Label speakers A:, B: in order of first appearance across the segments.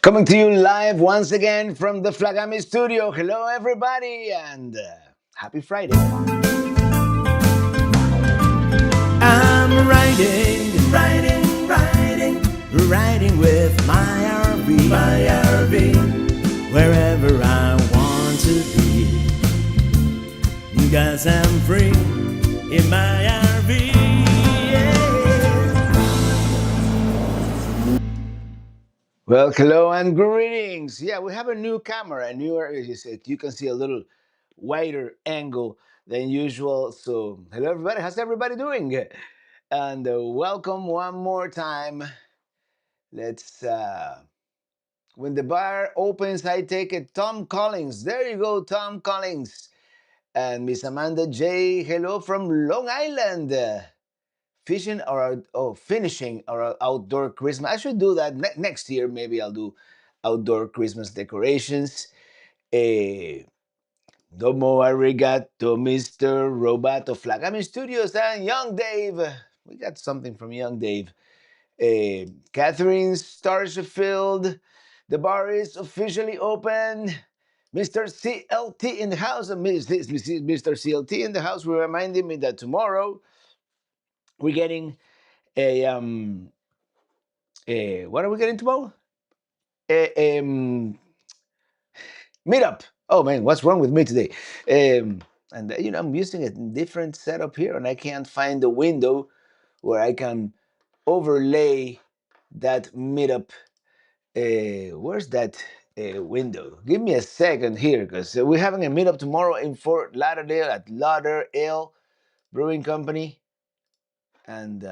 A: Coming to you live once again from the Flagami Studio. Hello, everybody, and happy Friday. I'm riding with my RV, wherever I want to be. 'Cause I'm free in my RV. Well, hello and greetings. Yeah, we have a new camera, you can see a little wider angle than usual. So, hello everybody. How's everybody doing? And welcome one more time. Let's when the bar opens, I take it. Tom Collins. There you go, Tom Collins. And Miss Amanda J. Hello from Long Island. Finishing our outdoor Christmas. I should do that next year. Maybe I'll do outdoor Christmas decorations. Eh, Domo arigato, Mr. Roboto Flagami Studios and Young Dave. We got something from Young Dave. Catherine Starshfield. The bar is officially open. Mr. CLT in the house. Mr. CLT in the house. We're reminding me that tomorrow we're getting what are we getting tomorrow? A Meetup. Oh man, what's wrong with me today? And I'm using a different setup here, and I can't find the window where I can overlay that Meetup. Where's that window? Give me a second here, because we're having a Meetup tomorrow in Fort Lauderdale at Lauderdale Brewing Company, and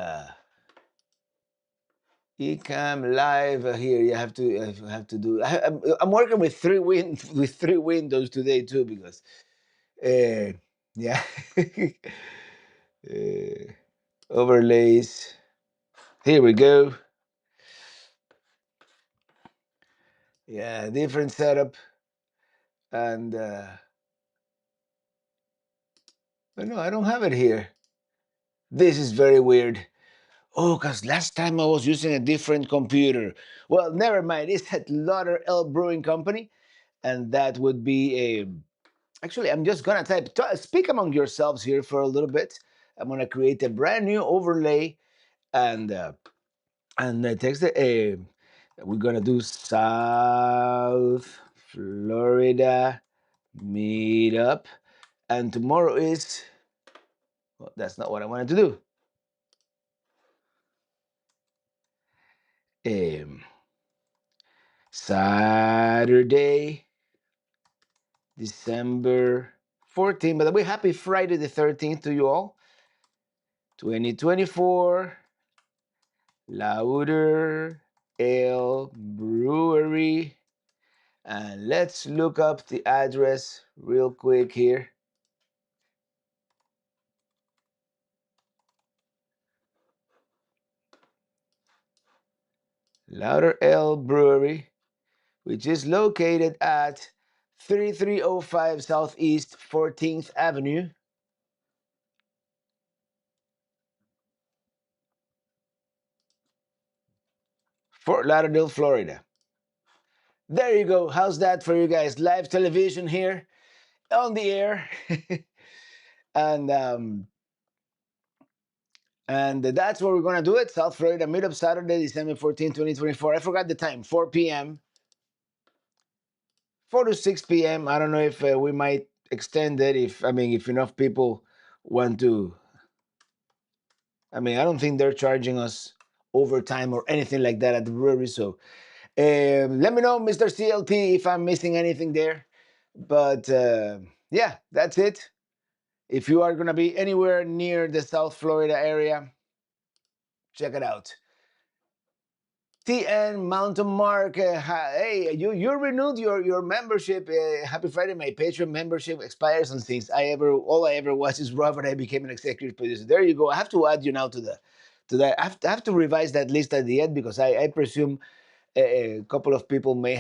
A: Ecam live here. You have to do. I'm working with with three windows today too, because yeah, uh, overlays. Here we go. Yeah, different setup, and but no, I don't have it here. This is very weird. Oh, because last time I was using a different computer. Well, never mind. It's at Lauderdale Brewing Company, and that would be a. Actually, I'm just gonna speak among yourselves here for a little bit. I'm gonna create a brand new overlay, and text it. We're gonna do South Florida Meetup, and tomorrow is. Well, that's not what I wanted to do. Saturday, December 14th. By the way, happy Friday the 13th to you all. 2024. Louder Ale Brewery. And let's look up the address real quick here. Louder Ale Brewery, which is located at 3305 Southeast 14th Avenue. Fort Lauderdale, Florida. There you go. How's that for you guys? Live television here on the air. and that's where we're going to do it. South Florida Meetup, Saturday, December 14, 2024. I forgot the time, 4 p.m. 4 to 6 p.m. I don't know if we might extend it if enough people want to. I don't think they're charging us overtime or anything like that at the brewery. So let me know, Mr. CLT, if I'm missing anything there. But yeah, that's it. If you are going to be anywhere near the South Florida area, check it out. TN Mountain Mark, hey, you renewed your membership. Happy Friday! My Patreon membership expires, and since all I ever was is Robert, I became an executive producer. There you go. I have to add you now to that. I have to revise that list at the end, because I presume a couple of people may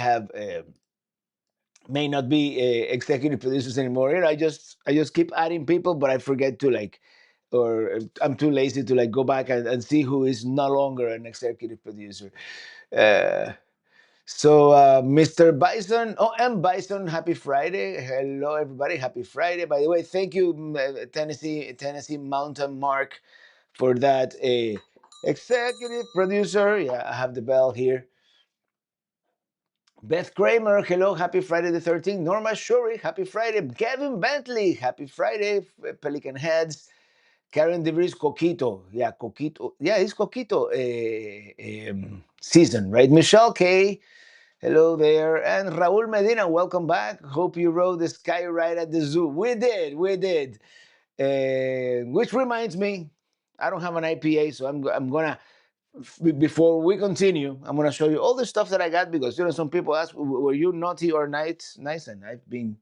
A: not be executive producers anymore. I just keep adding people, but I forget to or I'm too lazy to go back and see who is no longer an executive producer. Uh, So, Mr. Bison, oh, M. Bison, happy Friday. Hello, everybody. Happy Friday. By the way, thank you, Tennessee Mountain Mark, for that. Executive producer. Yeah, I have the bell here. Beth Kramer, hello, happy Friday the 13th. Norma Shuri, happy Friday. Kevin Bentley, happy Friday. Pelican Heads. Karen DeVries, Coquito. Yeah, Coquito. Yeah, it's Coquito season, right? Michelle K, hello there. And Raul Medina, welcome back. Hope you rode the sky ride at the zoo. We did. Which reminds me, I don't have an IPA, so I'm gonna before we continue, I'm gonna show you all the stuff that I got because some people ask, were you naughty or nice? Nice, and I've been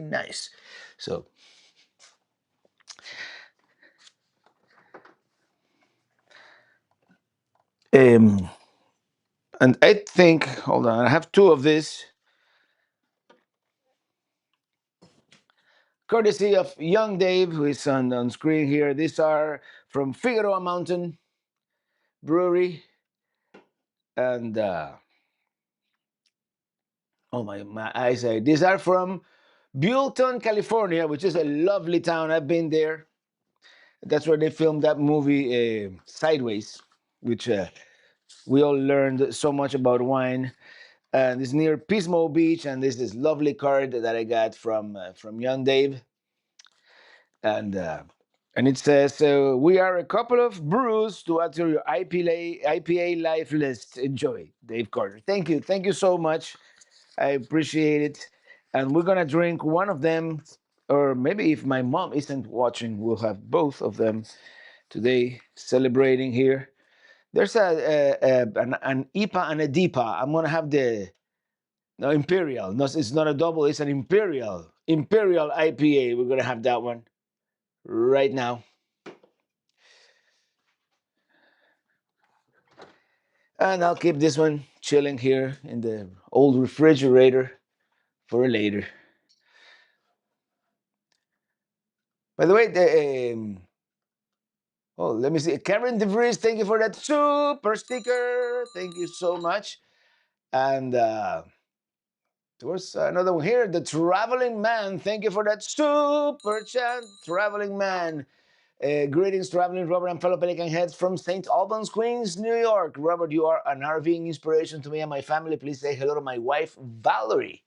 A: nice. So, um, and I think, hold on, I have two of this, courtesy of Young Dave, who is on screen here. These are from Figueroa Mountain Brewery, and oh my eyes, these are from Buellton, California, which is a lovely town. I've been there. That's where they filmed that movie Sideways, which we all learned so much about wine. And it's near Pismo Beach, and there's this lovely card that I got from Young Dave, and it says, "We are a couple of brews to add to your IPA life list. Enjoy, Dave Carter." Thank you so much. I appreciate it. And we're gonna drink one of them, or maybe if my mom isn't watching, we'll have both of them today celebrating here. There's an IPA and a DIPA. I'm gonna have the no Imperial. No, it's not a double. It's an Imperial IPA. We're gonna have that one right now, and I'll keep this one chilling here in the old refrigerator for later. By the way, oh, let me see. Karen DeVries, thank you for that super sticker. Thank you so much. And there was another one here. The Traveling Man. Thank you for that super chat. Traveling Man. Greetings, traveling Robert and fellow Pelican heads from St. Albans, Queens, New York. Robert, you are an RVing inspiration to me and my family. Please say hello to my wife, Valerie.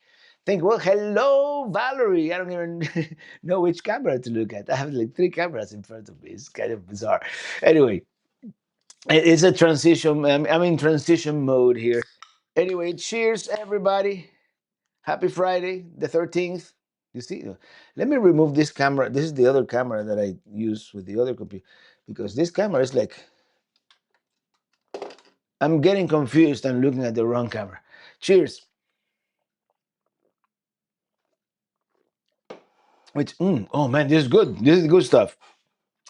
A: Thank you. Well, hello, Valerie. I don't even know which camera to look at. I have like three cameras in front of me. It's kind of bizarre. Anyway, it's a transition. I'm in transition mode here. Anyway, cheers, everybody. Happy Friday, the 13th. You see, let me remove this camera. This is the other camera that I use with the other computer because this camera is like, I'm getting confused and looking at the wrong camera. Cheers. Which, oh man, this is good. This is good stuff.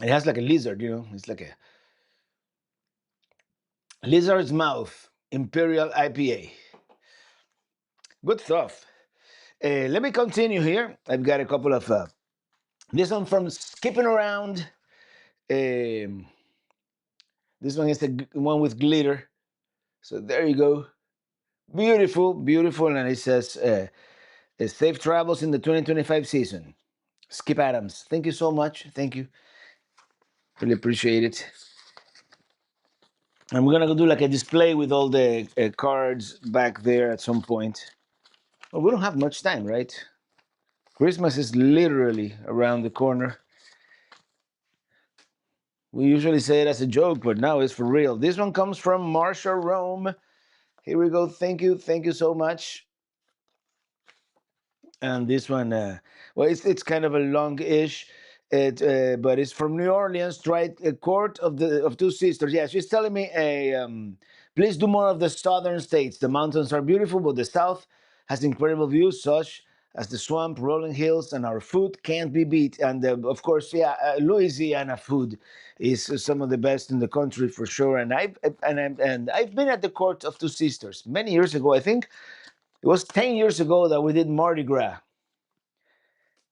A: It has like a lizard, it's like a lizard's mouth Imperial IPA. Good stuff. Let me continue here. I've got a couple of, this one from Skipping Around. Um, this one is the one with glitter. So there you go. Beautiful, beautiful. And it says, safe travels in the 2025 season. Skip Adams. Thank you so much. Thank you. Really appreciate it. And we're going to do like a display with all the cards back there at some point. Well, we don't have much time, right? Christmas is literally around the corner. We usually say it as a joke, but now it's for real. This one comes from Marsha Rome. Here we go. Thank you. Thank you so much. And this one, well, it's kind of a long-ish, but it's from New Orleans, right? A court of two sisters. Yeah, she's telling me, please do more of the southern states. The mountains are beautiful, but the south has incredible views, such as the swamp, rolling hills, and our food can't be beat. And of course, yeah, Louisiana food is some of the best in the country for sure. And I've been at the court of two sisters many years ago. I think it was 10 years ago that we did Mardi Gras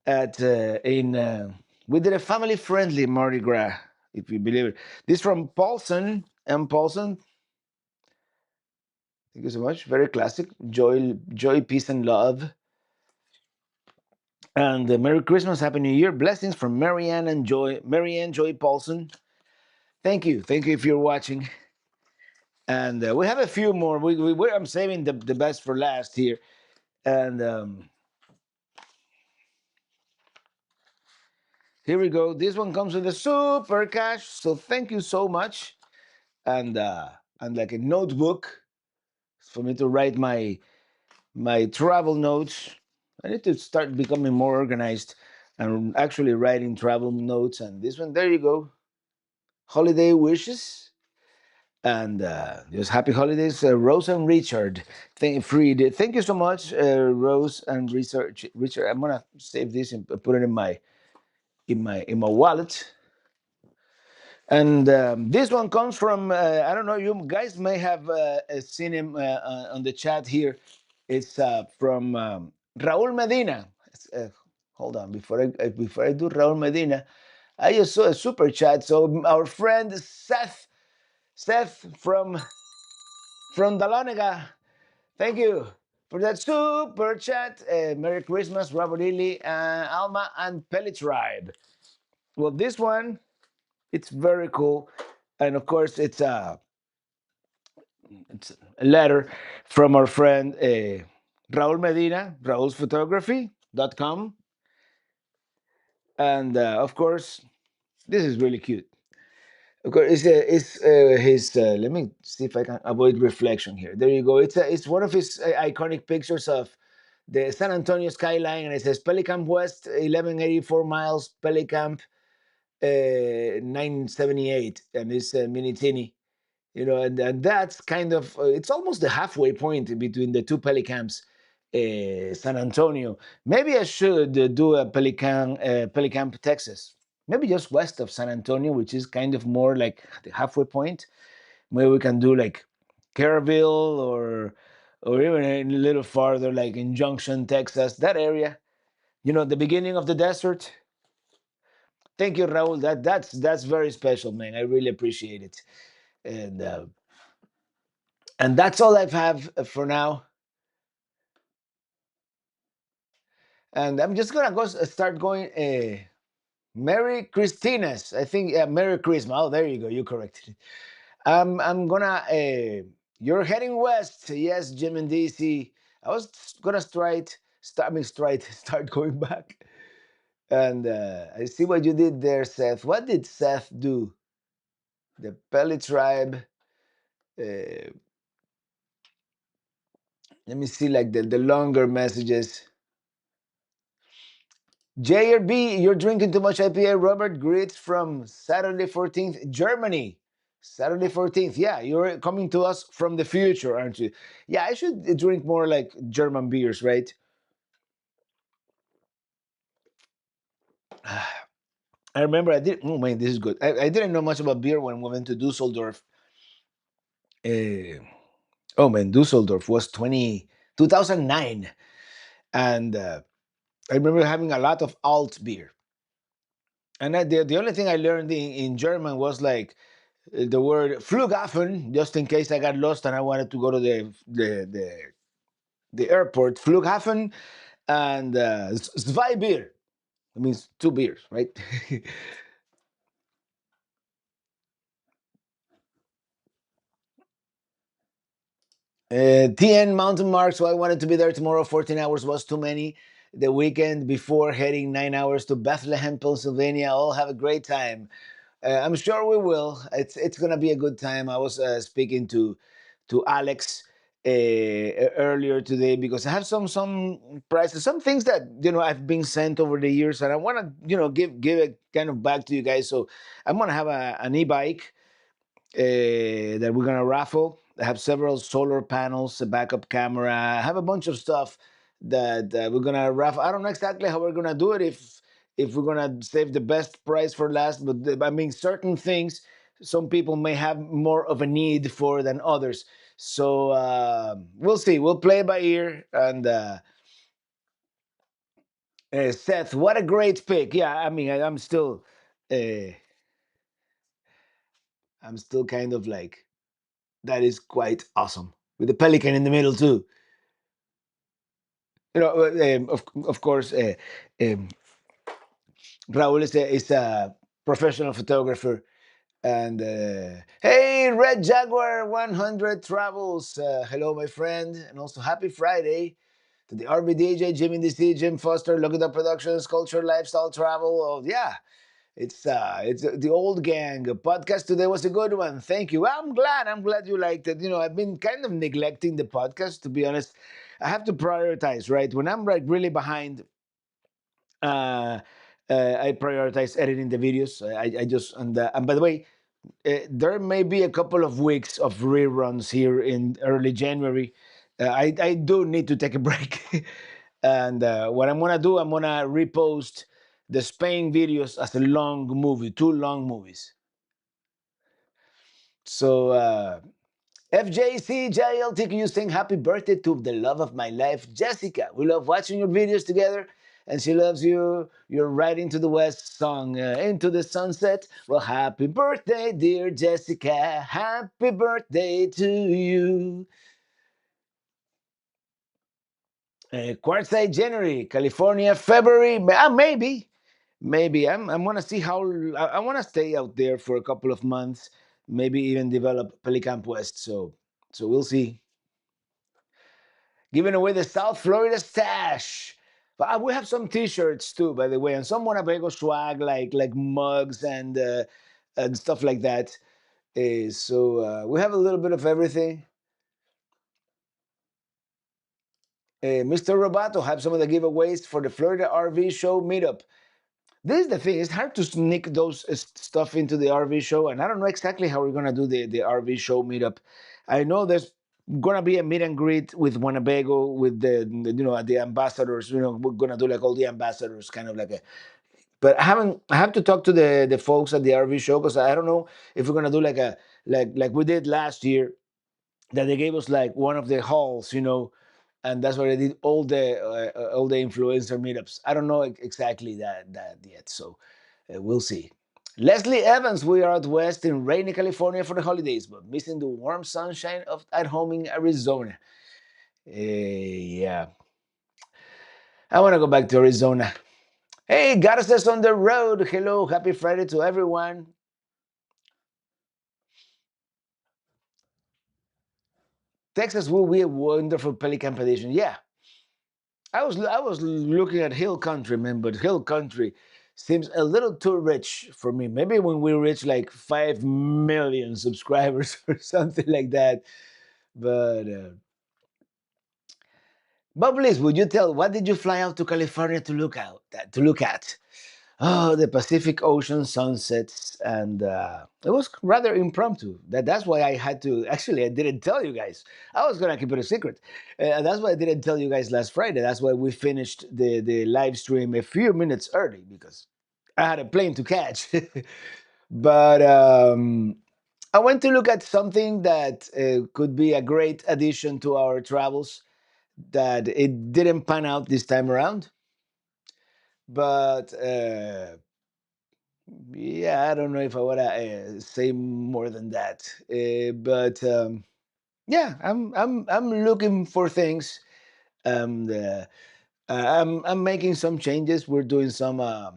A: at in we did a family friendly Mardi Gras, if you believe it. This from Paulson M. Paulson. Thank you so much. Very classic. Joy, peace, and love. And Merry Christmas, Happy New Year. Blessings from Marianne Joy Paulson. Thank you if you're watching. And we have a few more. I'm saving the best for last here. And here we go. This one comes with a super cash. So thank you so much. And like a notebook for me to write my travel notes. I need to start becoming more organized and actually writing travel notes. And this one, there you go. Holiday wishes. And just happy holidays, Rose and Richard. Thank you so much, Rose and Richard. I'm gonna save this and put it in my wallet. And this one comes from I don't know. You guys may have seen him on the chat here. It's from Raul Medina. Hold on, before I do Raul Medina, I just saw a super chat. So our friend Seth from Dahlonega, thank you for that super chat. Merry Christmas, Robert Ely, Alma, and Pelly Tribe. Well, this one, it's very cool. And of course, it's a letter from our friend Raul Medina, raulsphotography.com. And of course, this is really cute. Of course, it's his. Let me see if I can avoid reflection here. There you go. It's one of his iconic pictures of the San Antonio skyline, and it says Pelicamp West, 1184 miles, Pelicamp, 978, and it's mini teeny. And that's kind of it's almost the halfway point between the two Pelicamps, San Antonio. Maybe I should do a Pelicamp, Texas. Maybe just west of San Antonio, which is kind of more like the halfway point. Maybe we can do like Kerrville or even a little farther, like in Junction, Texas, that area. The beginning of the desert. Thank you, Raul. That's very special, man. I really appreciate it. And that's all I have for now. And I'm just gonna start going. Merry Christmas. I think Merry Christmas. Oh, there you go. You corrected it. I'm gonna. You're heading west. Yes, Jim and DC. I was gonna start going back. And I see what you did there, Seth. What did Seth do? The Pelly Tribe. Uh, Let me see, like the longer messages. JRB, you're drinking too much IPA. Robert Greets from Saturday 14th, Germany. Saturday 14th. Yeah, you're coming to us from the future, aren't you? Yeah, I should drink more like German beers, right? I remember I did. Oh man, this is good. I didn't know much about beer when we went to Dusseldorf. Uh, oh man, Dusseldorf was 2009. And I remember having a lot of alt beer. And the only thing I learned in German was like the word Flughafen, just in case I got lost and I wanted to go to the airport. Flughafen and zwei Bier. It means two beers, right? TN Mountain Mark, so I wanted to be there tomorrow. 14 hours was too many. The weekend before heading 9 hours to Bethlehem, Pennsylvania. All have a great time. I'm sure we will. It's gonna be a good time. I was speaking to Alex earlier today because I have some prices, some things that I've been sent over the years, and I want to give it kind of back to you guys. So I'm gonna have an e-bike that we're gonna raffle. I have several solar panels, a backup camera. I have a bunch of stuff that we're gonna raffle. I don't know exactly how we're gonna do it. If we're gonna save the best price for last, but I mean certain things, some people may have more of a need for than others. So we'll see. We'll play by ear. And Seth, what a great pick! Yeah, I mean, uh, I'm still kind of like that is quite awesome. with the pelican in the middle too. Of course, um, Raul is a professional photographer. And hey, Red Jaguar 100 Travels. Hello, my friend. And also happy Friday to the RBDJ, Jimmy DC, Jim Foster, Look It Up Productions, Culture, Lifestyle, Travel. Oh, yeah. It's the old gang. Podcast today was a good one. Thank you. I'm glad. I'm glad you liked it. I've been kind of neglecting the podcast, to be honest. I have to prioritize, right? When I'm like really behind, uh, I prioritize editing the videos. I just and by the way, there may be a couple of weeks of reruns here in early January. I do need to take a break, and what I'm gonna do, I'm gonna repost the Spain videos as a long movie, two long movies. So FJCJLTQ saying happy birthday to the love of my life, Jessica. We love watching your videos together, and she loves you. You're right into the West song, into the sunset. Well, happy birthday, dear Jessica. Happy birthday to you. Quartzsite January, California, February. Maybe. I'm gonna see how I want to stay out there for a couple of months. Maybe even develop Pelicamp West. So we'll see. Giving away the South Florida stash. But we have some T-shirts too, by the way, and some Winnebago swag like mugs and stuff like that. So we have a little bit of everything. Mr. Robato have some of the giveaways for the Florida RV Show meetup. This is the thing; it's hard to sneak those stuff into the RV show, and I don't know exactly how we're gonna do the RV show meetup. I know there's gonna be a meet and greet with Winnebago with the ambassadors. We're gonna do like all the ambassadors, kind of like a. But I have to talk to the folks at the RV show because I don't know if we're gonna do like a like we did last year that they gave us like one of the halls, and that's where I did all the influencer meetups. I don't know exactly that yet, so we'll see. Leslie Evans, we are out west in rainy California for the holidays, but missing the warm sunshine of at home in Arizona. Yeah, I want to go back to Arizona. Hey, Garces on the road. Hello, happy Friday to everyone. Texas will be a wonderful Pelican edition. Yeah, I was looking at Hill Country, man, but Hill Country seems a little too rich for me. Maybe when we reach like 5 million subscribers or something like that. But please, would you tell what did you fly out to California to look at? Oh, the Pacific Ocean sunsets, and it was rather impromptu. That's why I had to. Actually, I didn't tell you guys. I was gonna keep it a secret. That's why I didn't tell you guys last Friday. That's why we finished the live stream a few minutes early because I had a plane to catch. But I went to look at something that could be a great addition to our travels. That it didn't pan out this time around, but. Yeah, I don't know if I want to say more than that, but yeah, I'm looking for things. And I'm making some changes. We're doing some. I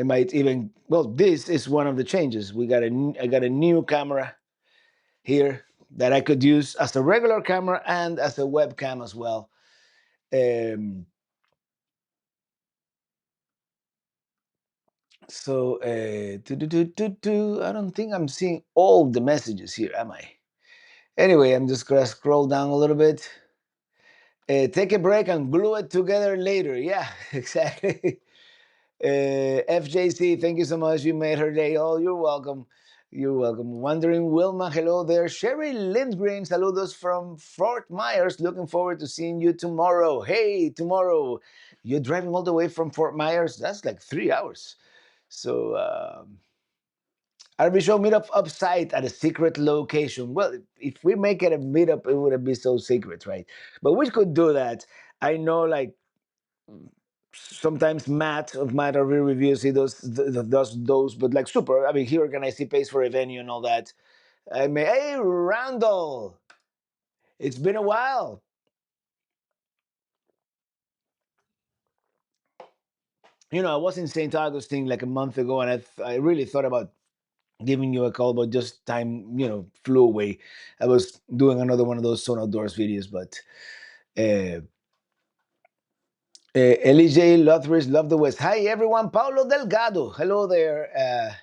A: might even. Well, this is one of the changes. I got a new camera here that I could use as a regular camera and as a webcam as well. Um, so I don't think I'm seeing all the messages here, am I? Anyway, I'm just gonna scroll down a little bit. Take a break and glue it together later. Yeah, exactly. FJC, thank you so much. You made her day. Oh, you're welcome. You're welcome. Wondering Wilma, hello there. Sherry Lindgren, saludos from Fort Myers. Looking forward to seeing you tomorrow. Hey, tomorrow. You're driving all the way from Fort Myers? That's like 3 hours. So, RV Show meetup upside at a secret location. Well, if we make it a meetup, it wouldn't be so secret, right? But we could do that. I know, like sometimes Matt RV Reviews, he does those, but like super. I mean, he organized, he pays for a venue and all that. I mean, hey, Randall. It's been a while. I was in St. Augustine like a month ago, and I really thought about giving you a call, but just time, flew away. I was doing another one of those Son Outdoors videos, but uh, Elijah Luthridge, Love the West. Hi, everyone. Paulo Delgado. Hello there.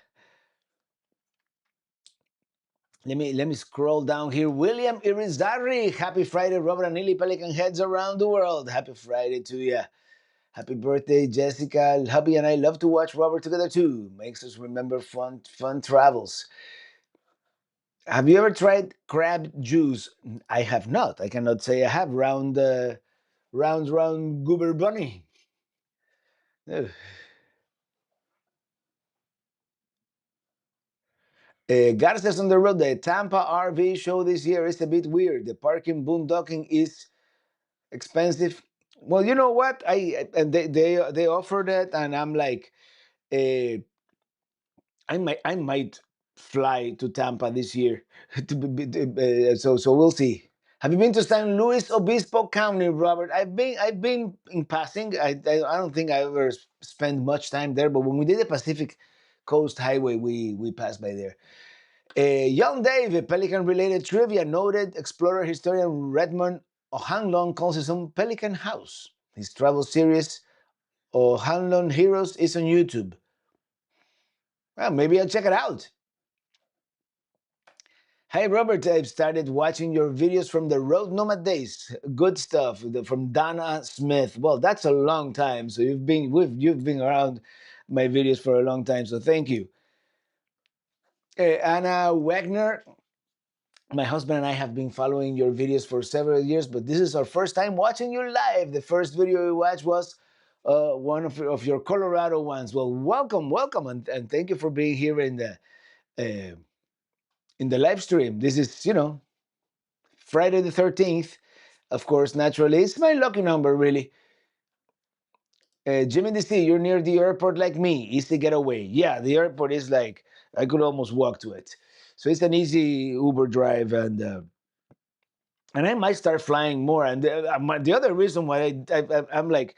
A: Let me scroll down here. William Irizarry. Happy Friday, Robert and Lily Pelican Heads around the world. Happy Friday to you. Happy birthday, Jessica. Hubby and I love to watch Robert together too. Makes us remember fun travels. Have you ever tried crab juice? I have not. I cannot say I have. Round goober bunny. Ugh. Garcia's on the road. The Tampa RV show this year is a bit weird. The parking boondocking is expensive. Well, you know what? And they offered it, and I'm like, uh, I might fly to Tampa this year. So we'll see. Have you been to San Luis Obispo County, Robert? I've been in passing. I don't think I ever spent much time there, but when we did the Pacific Coast Highway, we passed by there. Young Dave, Pelican related trivia, noted explorer historian Redmond O'Hanlon calls his own Pelican House. His travel series O'Hanlon Heroes is on YouTube. Well, maybe I'll check it out. Hey Robert, I've started watching your videos from the Road Nomad days. Good stuff from Dana Smith. Well, that's a long time. So you've been around my videos for a long time. So thank you. Anna Wagner, my husband and I have been following your videos for several years, but this is our first time watching you live. The first video we watched was one of your Colorado ones. Well, welcome, and thank you for being here uh, in the live stream. This is Friday the 13th. Of course, naturally, it's my lucky number, really. Jimmy DC, you're near the airport like me. Easy getaway. Yeah, the airport is like I could almost walk to it, so it's an easy Uber drive, and I might start flying more. And the other reason why I'm like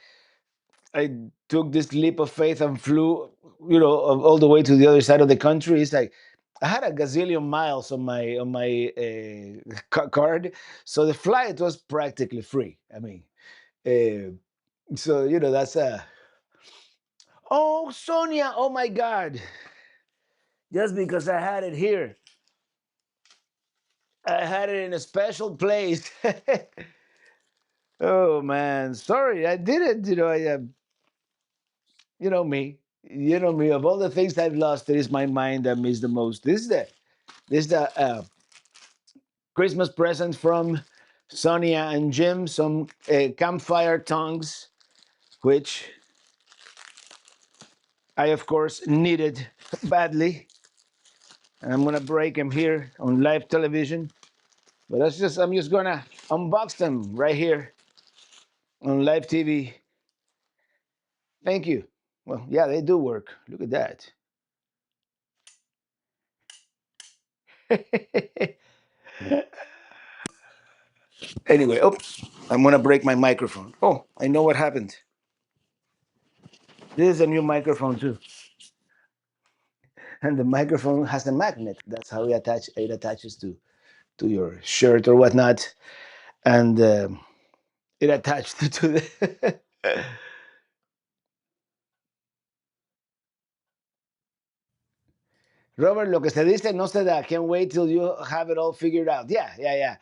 A: I took this leap of faith and flew, all the way to the other side of the country is like I had a gazillion miles on my card, so the flight was practically free. I mean, uh, so that's a. Oh, Sonia! Oh my God! Just because I had it here, I had it in a special place. Oh man, sorry, I did it. You know me. You know me. Of all the things I've lost, it is my mind that means the most. This is the Christmas present from Sonia and Jim. Some campfire tongs, which I of course needed badly. And I'm gonna break them here on live television. But I'm just gonna unbox them right here on live TV. Thank you. Well, yeah, they do work. Look at that. Anyway, oops, I'm gonna break my microphone. Oh, I know what happened. This is a new microphone too, and the microphone has a magnet. That's how it attaches to your shirt or whatnot, and it attached to the. Robert, lo que se dice no se da. Can't wait till you have it all figured out. Yeah, yeah,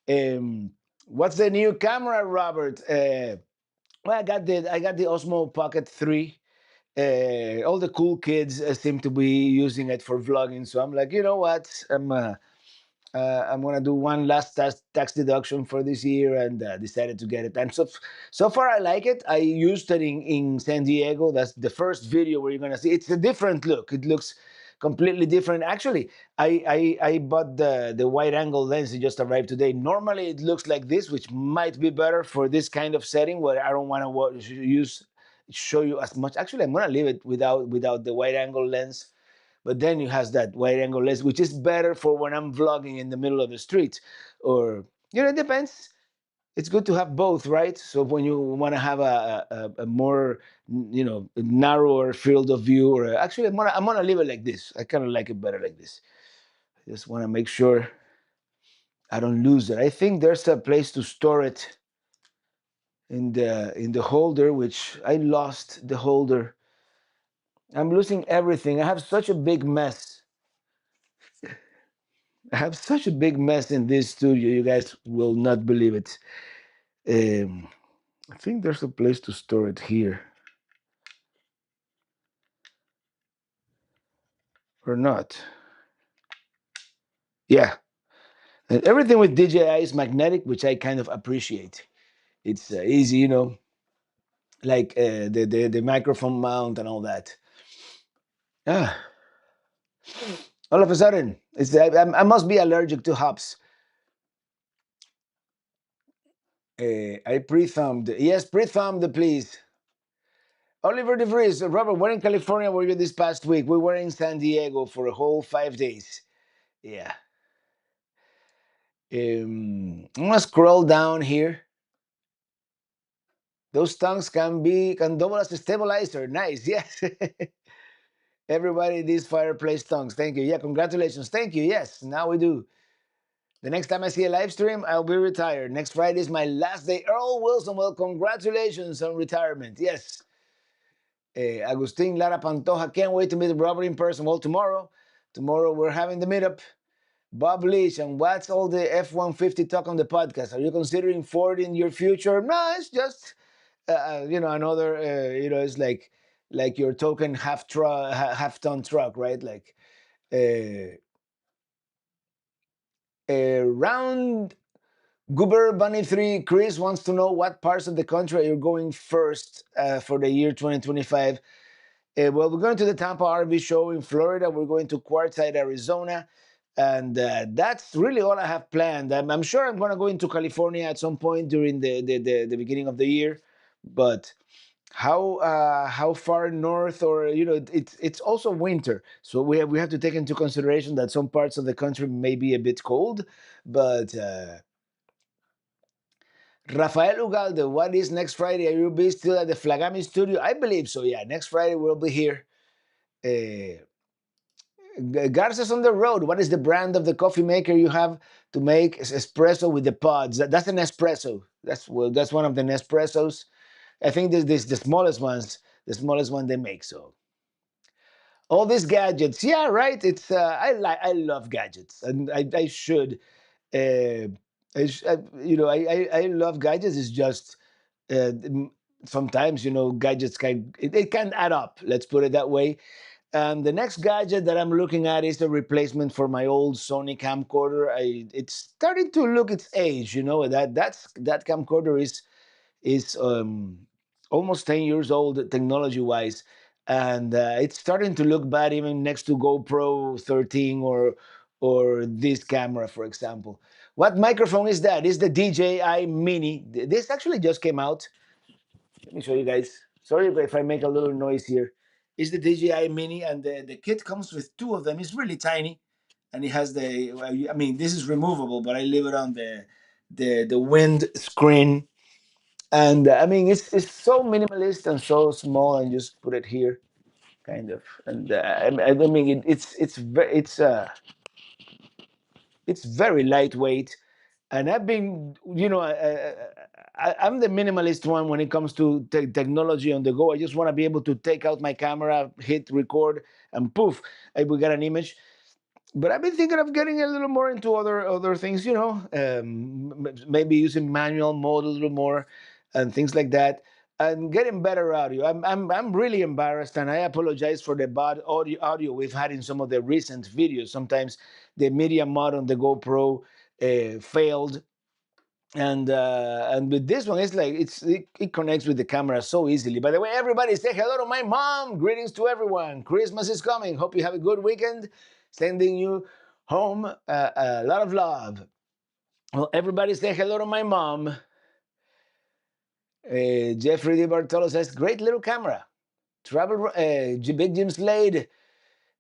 A: yeah. What's the new camera, Robert? Well, I got the Osmo Pocket 3. All the cool kids seem to be using it for vlogging, so I'm like, you know what? I'm gonna do one last tax deduction for this year, and decided to get it. And so far, I like it. I used it in San Diego. That's the first video where you're gonna see. It's a different look. It looks completely different. Actually, I bought the wide angle lens. It just arrived today. Normally, it looks like this, which might be better for this kind of setting where I don't want to use show you as much. Actually, I'm gonna leave it without the wide angle lens, but then it has that wide angle lens, which is better for when I'm vlogging in the middle of the street, or It depends. It's good to have both, right? So when you want to have a more, narrower field of view, or actually, I'm gonna leave it like this. I kind of like it better like this. I just want to make sure I don't lose it. I think there's a place to store it in the holder, which I lost the holder. I'm losing everything. I have such a big mess. I have such a big mess in this studio. You guys will not believe it. Um, I think there's a place to store it here, or not. Yeah, and everything with DJI is magnetic, which I kind of appreciate. It's easy, like the microphone mount and all that. Ah, all of a sudden, I must be allergic to hops. I pre-thumbed. Yes, pre-thumbed, please. Oliver DeVries, Robert, where in California were you this past week? We were in San Diego for a whole 5 days. Yeah. I'm gonna scroll down here. Those tongues can double as a stabilizer. Nice, yes. Everybody, these fireplace tongues. Thank you. Yeah, congratulations. Thank you. Yes, now we do. The next time I see a live stream, I'll be retired. Next Friday is my last day. Earl Wilson, well, congratulations on retirement. Yes. Agustin Lara Pantoja, can't wait to meet Robert in person. Well, tomorrow we're having the meetup. Bob Leach, and what's all the F-150 talk on the podcast? Are you considering Ford in your future? No, it's just another it's like your token half ton truck, right? Like uh, round Goober Bunny 3 Chris wants to know what parts of the country you're going first for the year 2025. Well, we're going to the Tampa RV show in Florida. We're going to Quartzsite, Arizona. And that's really all I have planned. I'm sure I'm going to go into California at some point during the beginning of the year. But how far north, or it's also winter, so we have to take into consideration that some parts of the country may be a bit cold. But Rafael Ugalde, what is next Friday? Are you be still at the Flagami Studio? I believe so. Yeah, next Friday we'll be here. Uh, Garza's on the road. What is the brand of the coffee maker you have to make espresso with the pods? That's an espresso. That's one of the Nespressos. I think this the smallest ones, the smallest one they make. So all these gadgets, yeah, right. It's I love gadgets, and I should. Uh, I love gadgets. It's just sometimes gadgets it can add up. Let's put it that way. The next gadget that I'm looking at is a replacement for my old Sony camcorder. It's starting to look its age. That camcorder is almost 10 years old technology wise, and it's starting to look bad even next to GoPro 13 or this camera, for example. What microphone is that? It's the DJI Mini. This actually just came out. Let me show you guys. Sorry if I make a little noise here. It's the DJI Mini, and the kit comes with two of them. It's really tiny, and it has I mean, this is removable, but I leave it on the wind screen. And I mean, it's so minimalist and so small, and just put it here, kind of. And I mean, it's very lightweight. And I've been, I'm the minimalist one when it comes to technology on the go. I just want to be able to take out my camera, hit record, and poof, we got an image. But I've been thinking of getting a little more into other things, maybe using manual mode a little more, and things like that, and getting better audio. I'm really embarrassed, and I apologize for the bad audio we've had in some of the recent videos. Sometimes the media mod on the GoPro failed, and with this one, it's like it connects with the camera so easily. By the way, everybody, say hello to my mom. Greetings to everyone. Christmas is coming. Hope you have a good weekend. Sending you home a lot of love. Well, everybody, say hello to my mom. Jeffrey Di Bartolo says, great little camera. Travel. Big Jim Slade.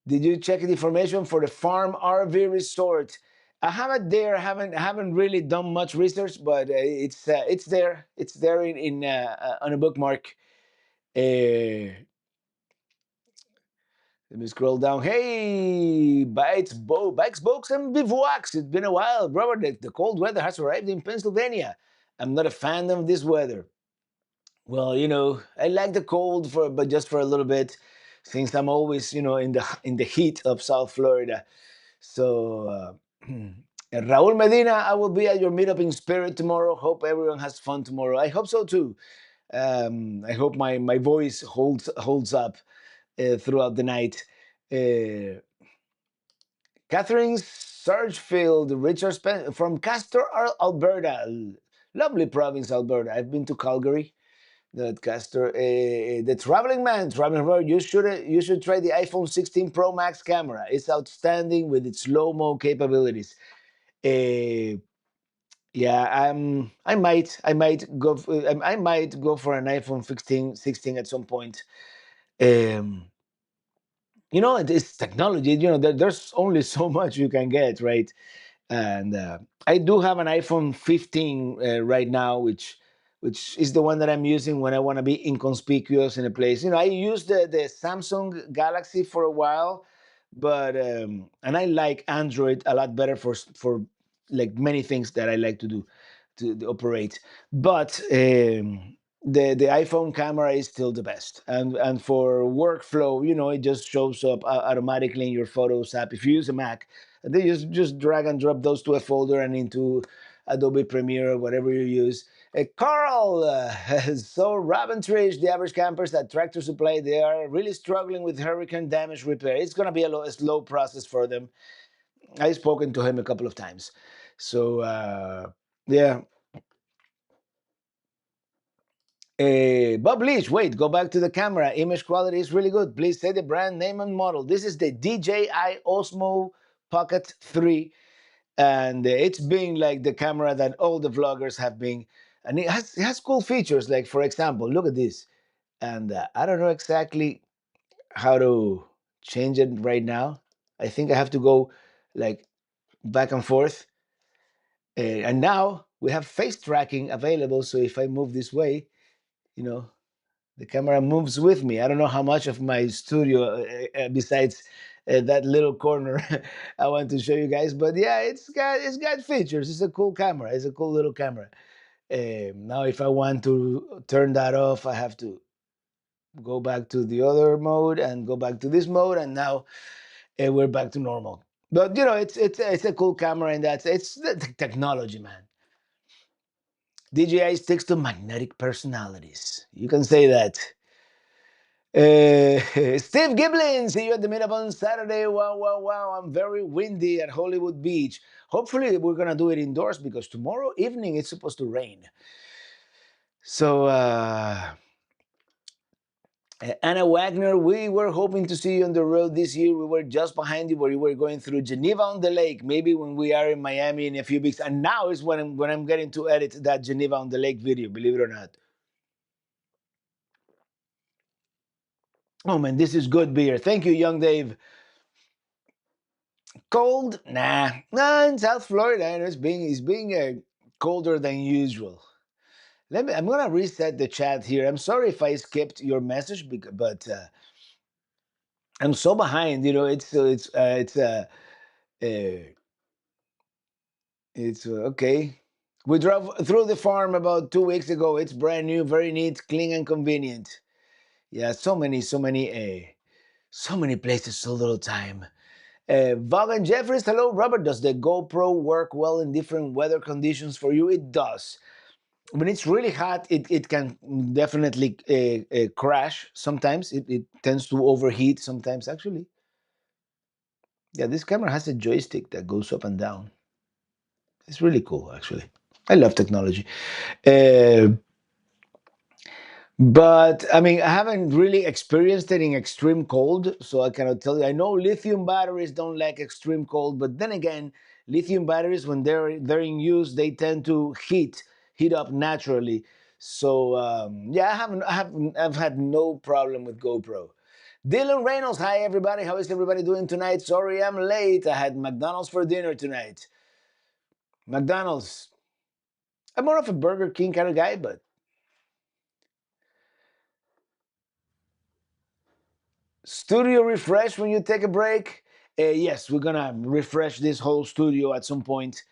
A: Did you check the information for the Farm RV Resort? I have it there. I haven't really done much research, but it's there. It's there in on a bookmark. Uh, Let me scroll down. Hey, bikes, boats, and bivouacs. It's been a while, Robert. The cold weather has arrived in Pennsylvania. I'm not a fan of this weather. Well, I like the cold but just for a little bit, since I'm always, in the heat of South Florida. So, Raul Medina, I will be at your meetup in spirit tomorrow. Hope everyone has fun tomorrow. I hope so too. I hope my voice holds up throughout the night. Uh, Catherine Sargefield, Richard from Castor, Alberta. Lovely province, Alberta. I've been to Calgary. That Castor, the traveling man. You should try the iPhone 16 Pro Max camera. It's outstanding with its slow mo capabilities. Uh, yeah, I might go for an iPhone 16 at some point. Um, it's technology. There's only so much you can get, right? And I do have an iPhone 15 right now, which is the one that I'm using when I want to be inconspicuous in a place. I used the Samsung Galaxy for a while, but and I like Android a lot better for like many things that I like to do to operate. But the iPhone camera is still the best, and for workflow, it just shows up automatically in your Photos app. If you use a Mac, they just drag and drop those to a folder and into Adobe Premiere or whatever you use. Carl, so Rob and Trish, the average campers at Tractor Supply, they are really struggling with hurricane damage repair. It's going to be a slow process for them. I've spoken to him a couple of times. So, yeah. Bob Leach, wait, go back to the camera. Image quality is really good. Please say the brand name and model. This is the DJI Osmo Pocket 3, and it's being like the camera that all the vloggers have been. And it has cool features. Like, for example, look at this. And I don't know exactly how to change it right now. I think I have to go like back and forth. And now we have face tracking available. So if I move this way, you know, the camera moves with me. I don't know how much of my studio, besides that little corner, I want to show you guys. But yeah, it's got features. It's a cool camera. It's a cool little camera. Now, if I want to turn that off, I have to go back to the other mode and go back to this mode, and now we're back to normal. But it's a cool camera, and it's the technology, man. DJI sticks to magnetic personalities. You can say that. Steve Giblin, see you at the meetup on Saturday. Wow, wow, wow. I'm very windy at Hollywood Beach. Hopefully, we're going to do it indoors because tomorrow evening it's supposed to rain. So, Anna Wagner, we were hoping to see you on the road this year. We were just behind you where you were going through Geneva on the Lake, maybe when we are in Miami in a few weeks. And now is when I'm getting to edit that Geneva on the Lake video, believe it or not. Oh man, this is good beer. Thank you, young Dave. Cold? Nah. In South Florida, it's being colder than usual. I'm gonna reset the chat here. I'm sorry if I skipped your message, but I'm so behind. Uh, it's okay. We drove through the farm about 2 weeks ago. It's brand new, very neat, clean, and convenient. Yeah, so many places, so little time. Vaughan Jeffries, hello, Robert. Does the GoPro work well in different weather conditions for you? It does. When it's really hot, it can definitely crash sometimes. It tends to overheat sometimes, actually. Yeah, this camera has a joystick that goes up and down. It's really cool, actually. I love technology. Uh, But I mean, I haven't really experienced it in extreme cold, so I cannot tell you. I know lithium batteries don't like extreme cold, but then again, lithium batteries when they're in use, they tend to heat up naturally. So yeah, I've had no problem with GoPro. Dylan Reynolds, hi everybody. How is everybody doing tonight? Sorry I'm late. I had McDonald's for dinner tonight. McDonald's. I'm more of a Burger King kind of guy, but studio refresh when you take a break. Yes, we're gonna refresh this whole studio at some point.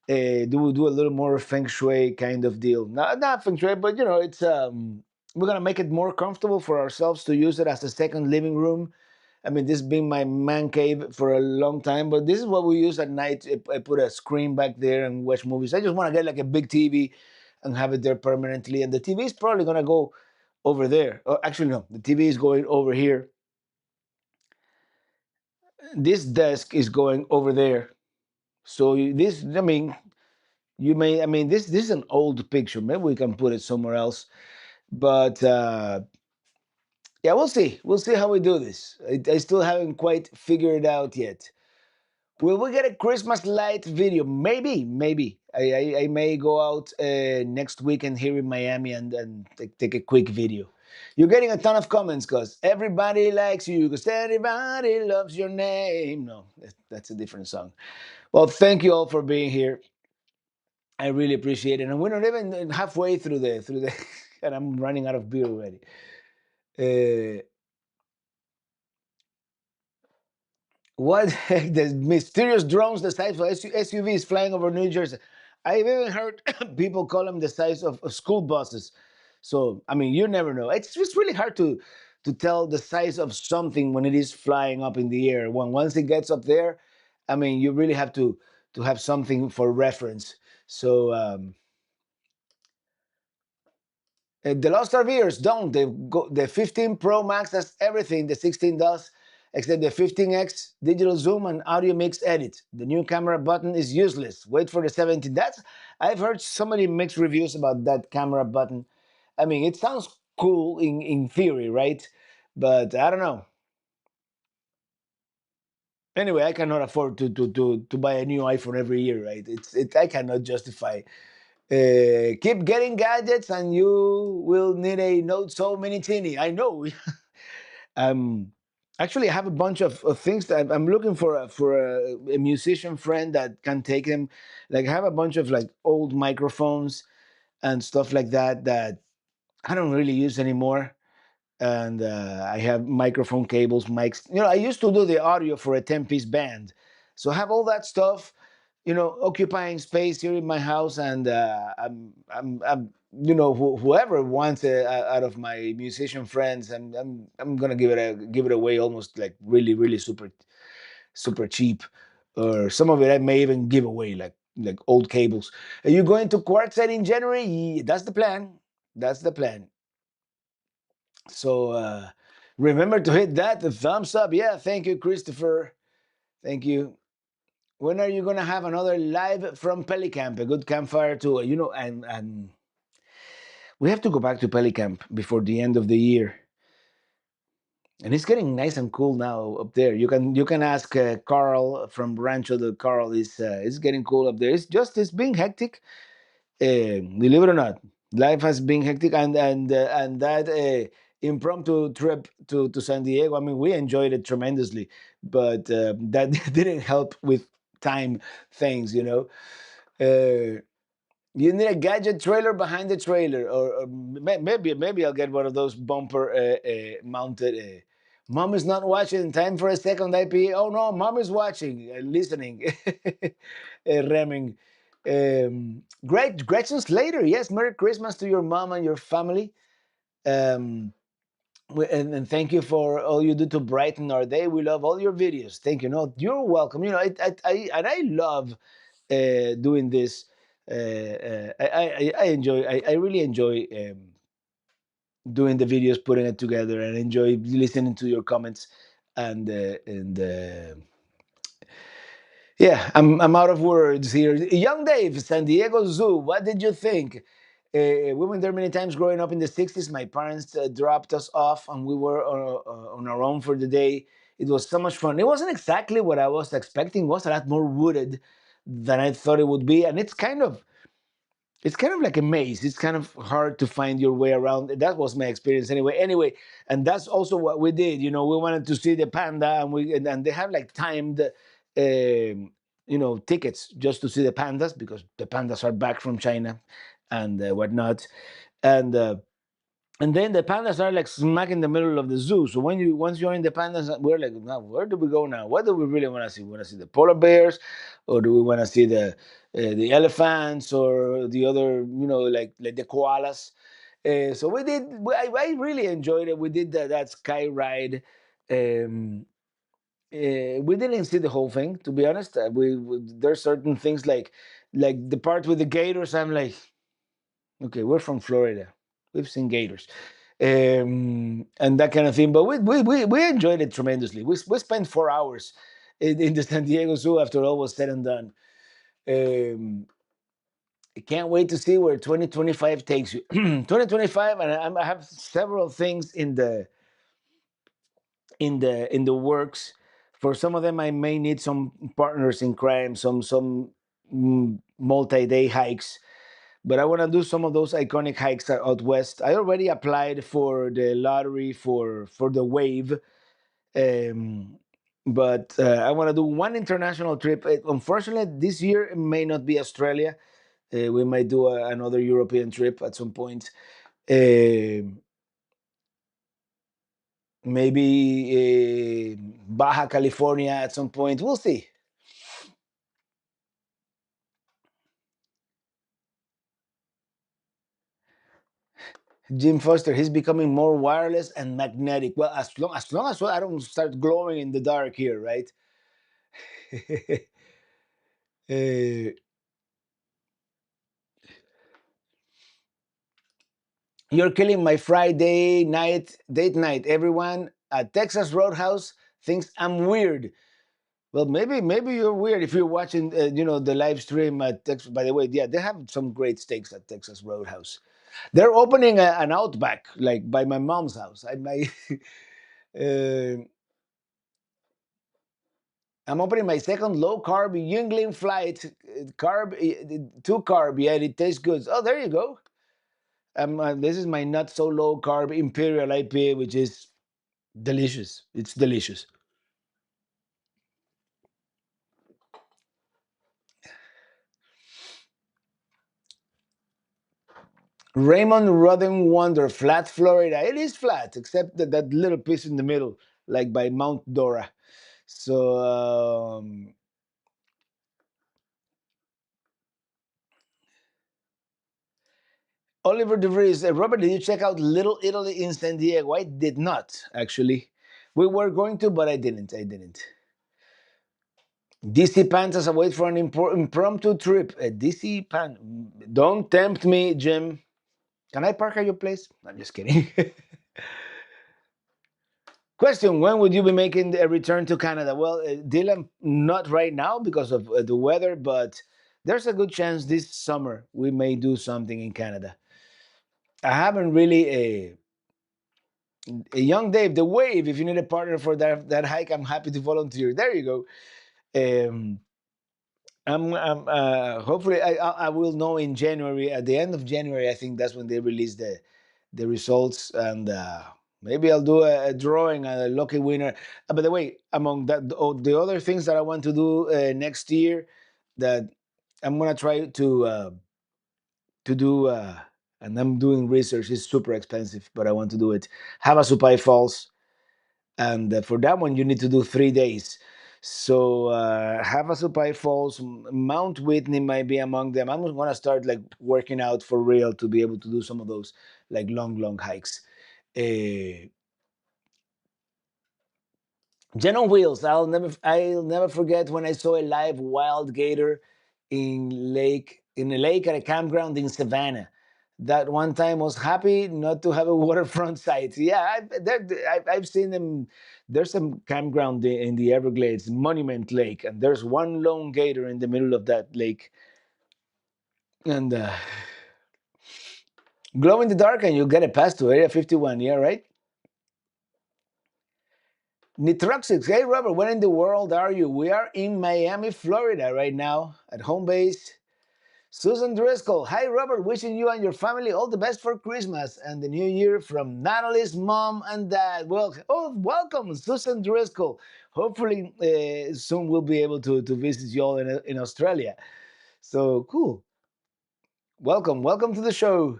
A: Do a little more feng shui kind of deal. Not feng shui, but it's we're gonna make it more comfortable for ourselves to use it as a second living room. I mean, this being my man cave for a long time, but this is what we use at night. I put a screen back there and watch movies. I just want to get like a big TV and have it there permanently. And the TV is probably gonna go over there. Oh, actually, no, the TV is going over here. This desk is going over there. So this, I mean, you may, I mean, this is an old picture. Maybe we can put it somewhere else. But yeah, we'll see. We'll see how we do this. I still haven't quite figured it out yet. Will we get a Christmas light video? Maybe, maybe. I may go out next weekend here in Miami and take a quick video. You're getting a ton of comments because everybody likes you, because everybody loves your name. No, that's a different song. Well, thank you all for being here. I really appreciate it. And we're not even halfway through the and I'm running out of beer already. Uh, what the mysterious drones the size of SUVs flying over New Jersey? I've even heard people call them the size of school buses. So I mean, you never know. It's just really hard to tell the size of something when it is flying up in the air. When once it gets up there, I mean, you really have to have something for reference. So the Lost RVers don't. The 15 Pro Max has everything the 16 does, except the 15X digital zoom and audio mix edit. The new camera button is useless. Wait for the 17. I've heard so many mixed reviews about that camera button. I mean, it sounds cool in theory, right? But I don't know. Anyway, I cannot afford to buy a new iPhone every year, right? I cannot justify. Keep getting gadgets, and you will need a Note So Mini Teeny. I know. um, Actually, I have a bunch of things that I'm looking for a musician friend that can take them. Like, I have a bunch of like old microphones and stuff like that that I don't really use anymore. And I have microphone cables, mics. I used to do the audio for a 10-piece band, so I have all that stuff, occupying space here in my house, and I'm whoever wants it out of my musician friends, I'm gonna give it away almost like really really super super cheap, or some of it I may even give away like old cables. Are you going to Quartzsite in January? That's the plan. That's the plan. So remember to hit that the thumbs up. Yeah, thank you, Christopher. Thank you. When are you gonna have another live from Pelicamp? A good campfire too. And we have to go back to Pelicamp before the end of the year. And it's getting nice and cool now up there. You can ask Carl from Rancho del Carl. It's getting cool up there. It's being hectic. Believe it or not, life has been hectic, and that impromptu trip to San Diego. I mean, we enjoyed it tremendously, but that didn't help with time things. Uh, you need a gadget trailer behind the trailer, or maybe I'll get one of those bumper mounted. Mom is not watching. Time for a second IPA. Oh no, mom is watching, listening. Remming. Great, Gretchen Slater. Yes, Merry Christmas to your mom and your family. Um, and thank you for all you do to brighten our day. We love all your videos. Thank you. No, you're welcome. I love doing this. I enjoy. I really enjoy doing the videos, putting it together, and enjoy listening to your comments. And yeah, I'm out of words here. Young Dave, San Diego Zoo. What did you think? We went there many times growing up in the '60s. My parents dropped us off, and we were on our own for the day. It was so much fun. It wasn't exactly what I was expecting. It was a lot more wooded than I thought it would be, and it's kind of like a maze. It's kind of hard to find your way around. That was my experience anyway. Anyway, and that's also what we did. We wanted to see the panda, and they have like timed tickets just to see the pandas because the pandas are back from China and whatnot, and and then the pandas are like smack in the middle of the zoo. So once you're in the pandas, we're like, now where do we go now? What do we really want to see? We want to see the polar bears, or do we want to see the elephants or the other, like the koalas? So we did. I really enjoyed it. We did that sky ride. Um, we didn't see the whole thing, to be honest. We there's certain things like the part with the gators. I'm like, okay, we're from Florida. We've seen gators, and that kind of thing. But we enjoyed it tremendously. We spent 4 hours in the San Diego Zoo after all was said and done. Um, I can't wait to see where 2025 takes you. 2025, and I have several things in the works. For some of them, I may need some partners in crime, some multi-day hikes. But I want to do some of those iconic hikes out west. I already applied for the lottery for the wave, um, but I want to do one international trip. Unfortunately, this year it may not be Australia. We might do another European trip at some point. Um Maybe Baja California at some point. We'll see. Jim Foster, he's becoming more wireless and magnetic. Well, as long as I don't start glowing in the dark here, right? Uh, you're killing my Friday night date night. Everyone at Texas Roadhouse thinks I'm weird. Well, maybe you're weird if you're watching, the live stream at Texas. By the way, yeah, they have some great steaks at Texas Roadhouse. They're opening an Outback like by my mom's house. Uh, I'm opening my second low carb Yingling flight. Carb, 2 carb. Yeah, it tastes good. Oh, there you go. This is my not so low carb Imperial IPA, which is delicious. It's delicious. Raymond Rodden Wonder, flat Florida. It is flat, except that little piece in the middle, like by Mount Dora. So Oliver DeVries, Robert, did you check out Little Italy in San Diego? I did not, actually. We were going to, but I didn't. I didn't. DC Pantas await for an impromptu trip. A DC Pan. Don't tempt me, Jim. Can I park at your place? I'm just kidding. Question: when would you be making a return to Canada? Well, Dylan, not right now because of the weather, but there's a good chance this summer we may do something in Canada. I haven't really a young Dave, the wave. If you need a partner for that hike, I'm happy to volunteer. There you go. Um, I'm hopefully I will know in January. At the end of January, I think that's when they release the results, and maybe I'll do a drawing, a lucky winner. By the way, among the other things that I want to do next year, that I'm gonna try to do, and I'm doing research. It's super expensive, but I want to do it. Havasupai Falls, and for that one you need to do 3 days. So Havasupai Falls, Mount Whitney might be among them. I'm going to start like working out for real to be able to do some of those like long hikes. uh, Jen on Wheels. I'll never forget when I saw a live wild gator in a lake at a campground in Savannah. That one time was happy not to have a waterfront site. Yeah, I've seen them. There's some campground in the Everglades, Monument Lake, and there's one lone gator in the middle of that lake. And glow in the dark, and you get a pass to Area 51. Yeah, right. Nitroxix, hey Robert, where in the world are you? We are in Miami, Florida right now at home base. Susan Driscoll, hi Robert, wishing you and your family all the best for Christmas and the new year from Natalie's mom and dad. Well, oh, welcome, Susan Driscoll. Hopefully, soon we'll be able to visit you all in Australia. So cool. Welcome, welcome to the show.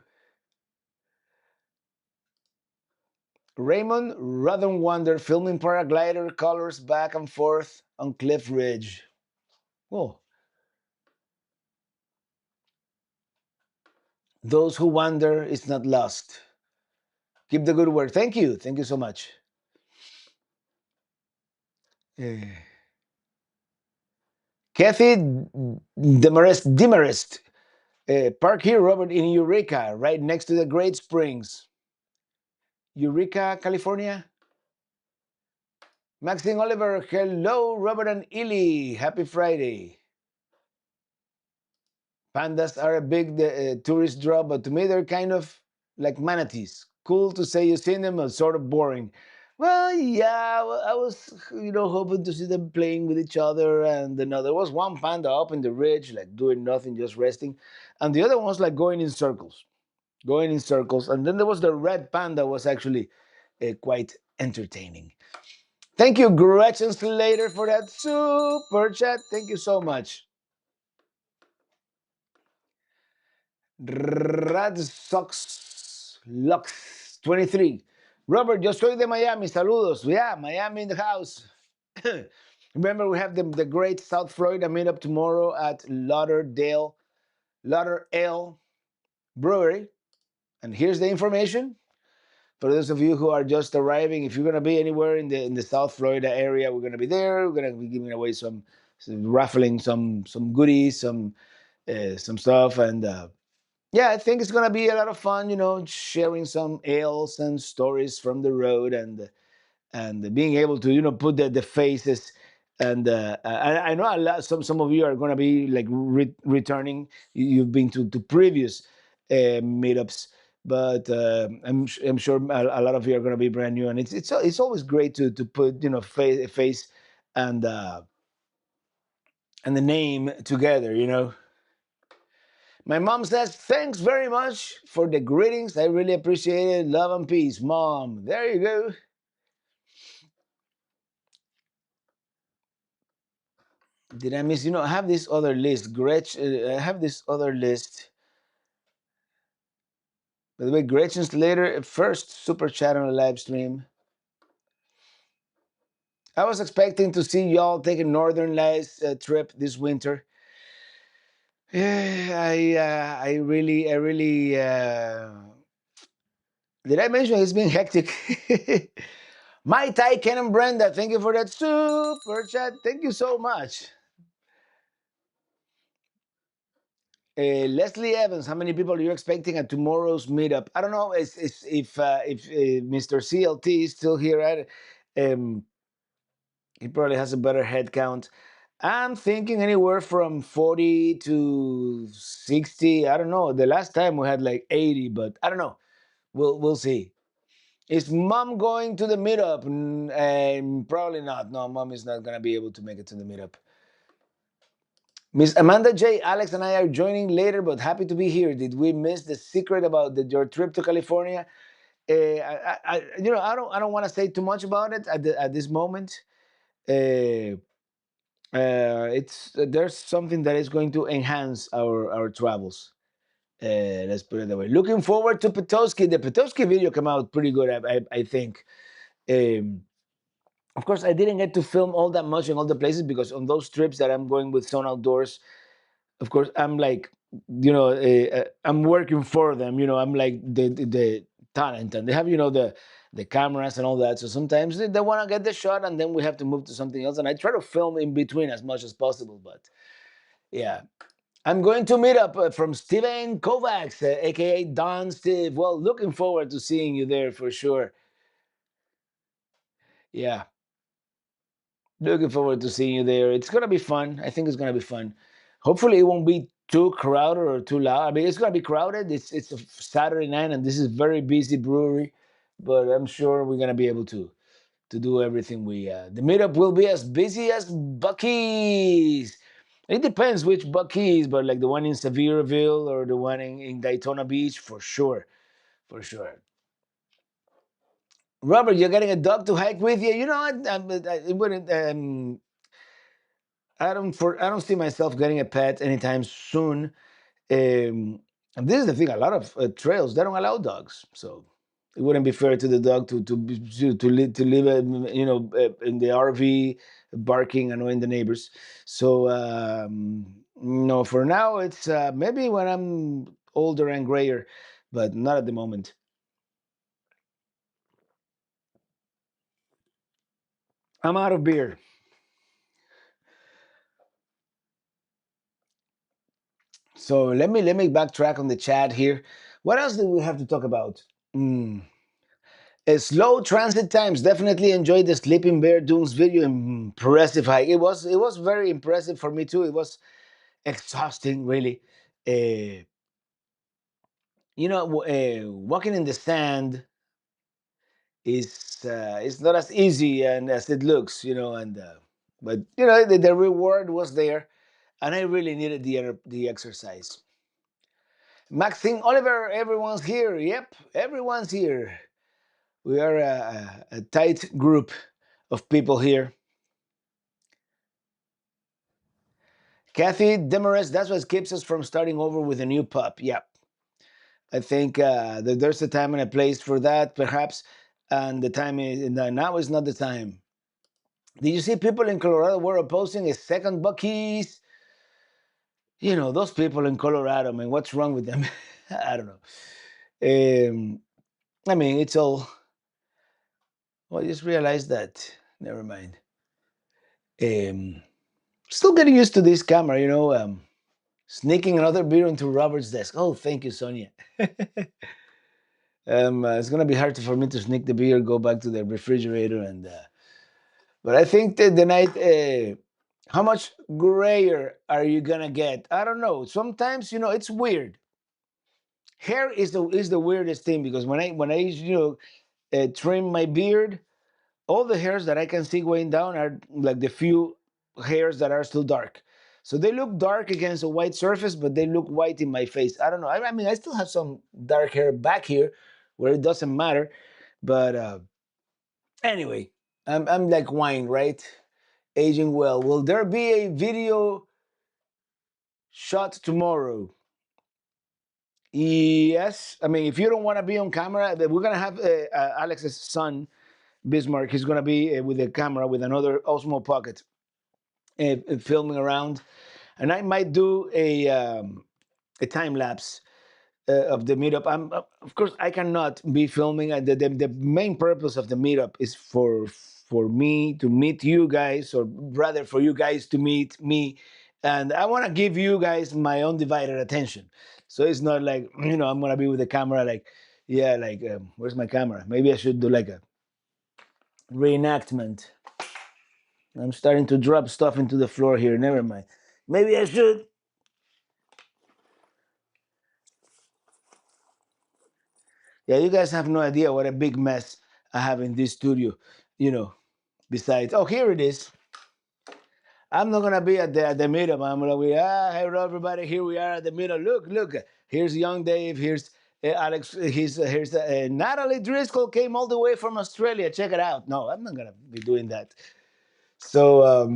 A: Raymond Rothenwander filming paraglider colors back and forth on Cliff Ridge. Oh, those who wander is not lost. Keep the good word. Thank you. Thank you so much. Eh, Kathy Demarest. Park here, Robert, in Eureka, right next to the Great Springs. Eureka, California. Maxine Oliver, hello, Robert and Illy. Happy Friday. Pandas are a big tourist draw, but to me they're kind of like manatees. Cool to say you've seen them, but sort of boring. Well, yeah, I was, hoping to see them playing with each other. And there was one panda up in the ridge, like doing nothing, just resting, and the other one was like going in circles. And then there was the red panda, was actually quite entertaining. Thank you, Gretchen Slater, for that super chat. Thank you so much. Rad Sox Lux 23. Robert, yo soy de Miami. Saludos. Yeah, Miami in the house. Remember, we have the great South Florida meetup tomorrow at Lauderdale Brewery. And here's the information for those of you who are just arriving. If you're going to be anywhere in the South Florida area, we're going to be there. We're going to be giving away some raffling some goodies, some stuff, and yeah, I think it's gonna be a lot of fun. Sharing some ales and stories from the road, and being able to put the faces. And I know some of you are gonna be like returning. You've been to previous meetups, but I'm sure a lot of you are gonna be brand new, and it's always great to put face and uh, and the name together. My mom says, thanks very much for the greetings. I really appreciate it. Love and peace, Mom. There you go. Did I miss? I have this other list. Gretchen, I have this other list. By the way, Gretchen's later first super chat on the live stream. I was expecting to see y'all take a Northern Lights trip this winter. Yeah, I really. Did I mention it's been hectic? My Thai Ken and Brenda, thank you for that super chat. Thank you so much. Leslie Evans, how many people are you expecting at tomorrow's meetup? I don't know if Mr. CLT is still here. He probably has a better head count. I'm thinking anywhere from 40 to 60. I don't know. The last time we had like 80, but I don't know. We'll see. Is mom going to the meetup? Probably not. No, mom is not gonna be able to make it to the meetup. Miss Amanda J, Alex and I are joining later, but happy to be here. Did we miss the secret about your trip to California? I don't want to say too much about it at this moment. Uh, it's There's something that is going to enhance our travels. Let's put it that way. Looking forward to Petoskey. The Petoskey video came out pretty good, I think. Um, of course, I didn't get to film all that much in all the places because on those trips that I'm going with Zone Outdoors, of course, I'm like, I'm working for them. I'm like the talent, and they have the cameras and all that. So sometimes they want to get the shot, and then we have to move to something else. And I try to film in between as much as possible. But yeah, I'm going to meet up from Steven Kovacs, aka Don Steve. Well, looking forward to seeing you there for sure. Yeah, looking forward to seeing you there. It's gonna be fun. I think it's gonna be fun. Hopefully, it won't be too crowded or too loud. I mean, it's gonna be crowded. It's a Saturday night, and this is very busy brewery, but I'm sure we're gonna be able to do everything we. The meetup will be as busy as Bucky's. It depends which Buc-ee's, but like the one in Sevierville or the one in Daytona Beach, for sure, for sure. Robert, you're getting a dog to hike with you. You know, it wouldn't. I don't see myself getting a pet anytime soon. And this is the thing: a lot of trails they don't allow dogs, so it wouldn't be fair to the dog to live in the RV, barking, annoying the neighbors. So no, for now it's maybe when I'm older and grayer, but not at the moment. I'm out of beer. So let me backtrack on the chat here. What else do we have to talk about? Mm. Slow transit times. Definitely enjoyed the Sleeping Bear Dunes video. Impressive hike. It was very impressive for me too. It was exhausting, really. Uh, walking in the sand is not as easy and as it looks. But the reward was there, and I really needed the exercise. Maxine Oliver, everyone's here. Yep, everyone's here. We are a tight group of people here. Kathy Demarest, that's what keeps us from starting over with a new pup. Yep. I think that there's a time and a place for that, perhaps, and the time is now is not the time. Did you see people in Colorado were opposing a second Bucky's? Those people in Colorado, man, what's wrong with them? I don't know. I mean, it's all. Well, I just realized that. Never mind. Um, Still getting used to this camera, sneaking another beer into Robert's desk. Oh, thank you, Sonia. It's gonna be hard for me to sneak the beer, go back to the refrigerator, and. But I think that the night. How much grayer are you gonna get? I don't know. Sometimes it's weird. Hair is the weirdest thing because when I trim my beard, all the hairs that I can see going down are like the few hairs that are still dark. So they look dark against a white surface, but they look white in my face. I don't know. I mean, I still have some dark hair back here where it doesn't matter. But anyway, I'm like wine, right? Aging well. Will there be a video shot tomorrow? Yes. I mean, if you don't want to be on camera, we're going to have Alex's son, Bismarck. He's going to be with a camera with another Osmo Pocket filming around. And I might do a time lapse of the meetup. Of course, I cannot be filming. The main purpose of the meetup is for me to meet you guys, or rather, for you guys to meet me. And I want to give you guys my undivided attention. So it's not like I'm gonna be with the camera like, yeah, like where's my camera? Maybe I should do like a reenactment. I'm starting to drop stuff into the floor here. Never mind. Maybe I should. Yeah, you guys have no idea what a big mess I have in this studio. You know, besides, oh, here it is. I'm not gonna be at the meetup. I'm gonna be hello everybody. Here we are at the meetup. Look. Here's young Dave. Here's Alex. Here's Natalie Driscoll came all the way from Australia. Check it out. No, I'm not gonna be doing that. So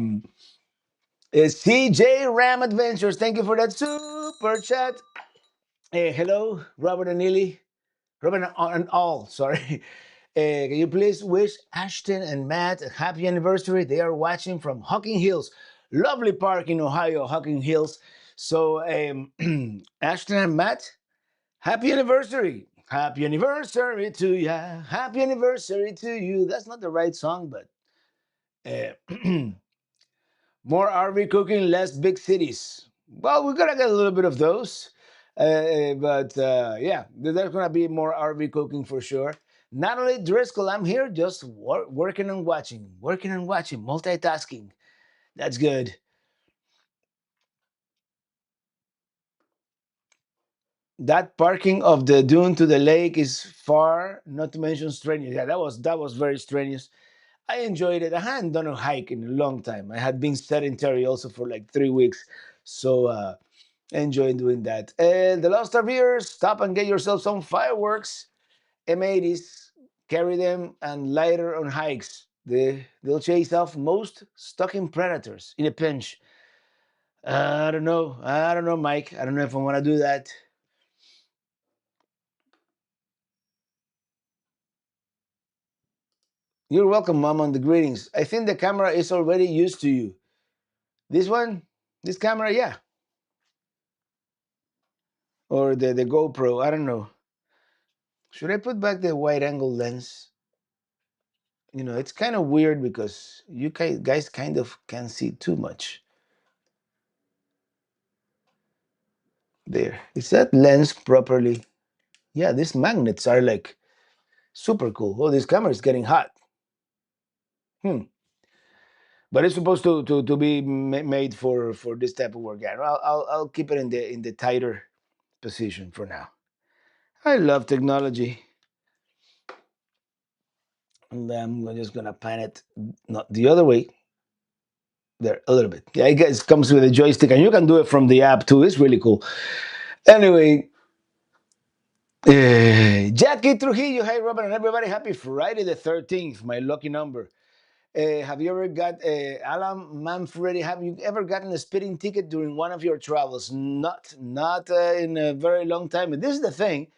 A: CJ Ram Adventures. Thank you for that super chat. Hello, Robert and Neely. Robin and all, sorry. Can you please wish Ashton and Matt a happy anniversary? They are watching from Hocking Hills, lovely park in Ohio, Hocking Hills. So, Ashton and Matt, happy anniversary! Happy anniversary to ya! Happy anniversary to you! That's not the right song, but more RV cooking, less big cities. Well, we're gonna get a little bit of those, but yeah, there's gonna be more RV cooking for sure. Not only Driscoll, I'm here just working and watching, multitasking. That's good. That parking of the dune to the lake is far, not to mention strenuous. Yeah, that was very strenuous. I enjoyed it. I hadn't done a hike in a long time. I had been sedentary also for like 3 weeks. So I enjoyed doing that. And the last of years, stop and get yourself some fireworks. M80s, carry them and lighter on hikes. They'll chase off most stalking predators in a pinch. I don't know. I don't know, Mike. I don't know if I want to do that. You're welcome, Mom, on the greetings. I think the camera is already used to you. This one, this camera, yeah. Or the GoPro, I don't know. Should I put back the wide angle lens? It's kind of weird because you guys kind of can see too much. There. Is that lens properly? Yeah, these magnets are like super cool. Oh, this camera is getting hot. Hmm. But it's supposed to be made for this type of work. Yeah, I'll keep it in the tighter position for now. I love technology, and I'm just gonna pan it not the other way. There a little bit. Yeah, I guess it comes with a joystick, and you can do it from the app too. It's really cool. Anyway, Jackie Trujillo, hey Robert and everybody, happy Friday the 13th, my lucky number. Have you ever got Alan Manfredi? Have you ever gotten a speeding ticket during one of your travels? Not in a very long time. But this is the thing.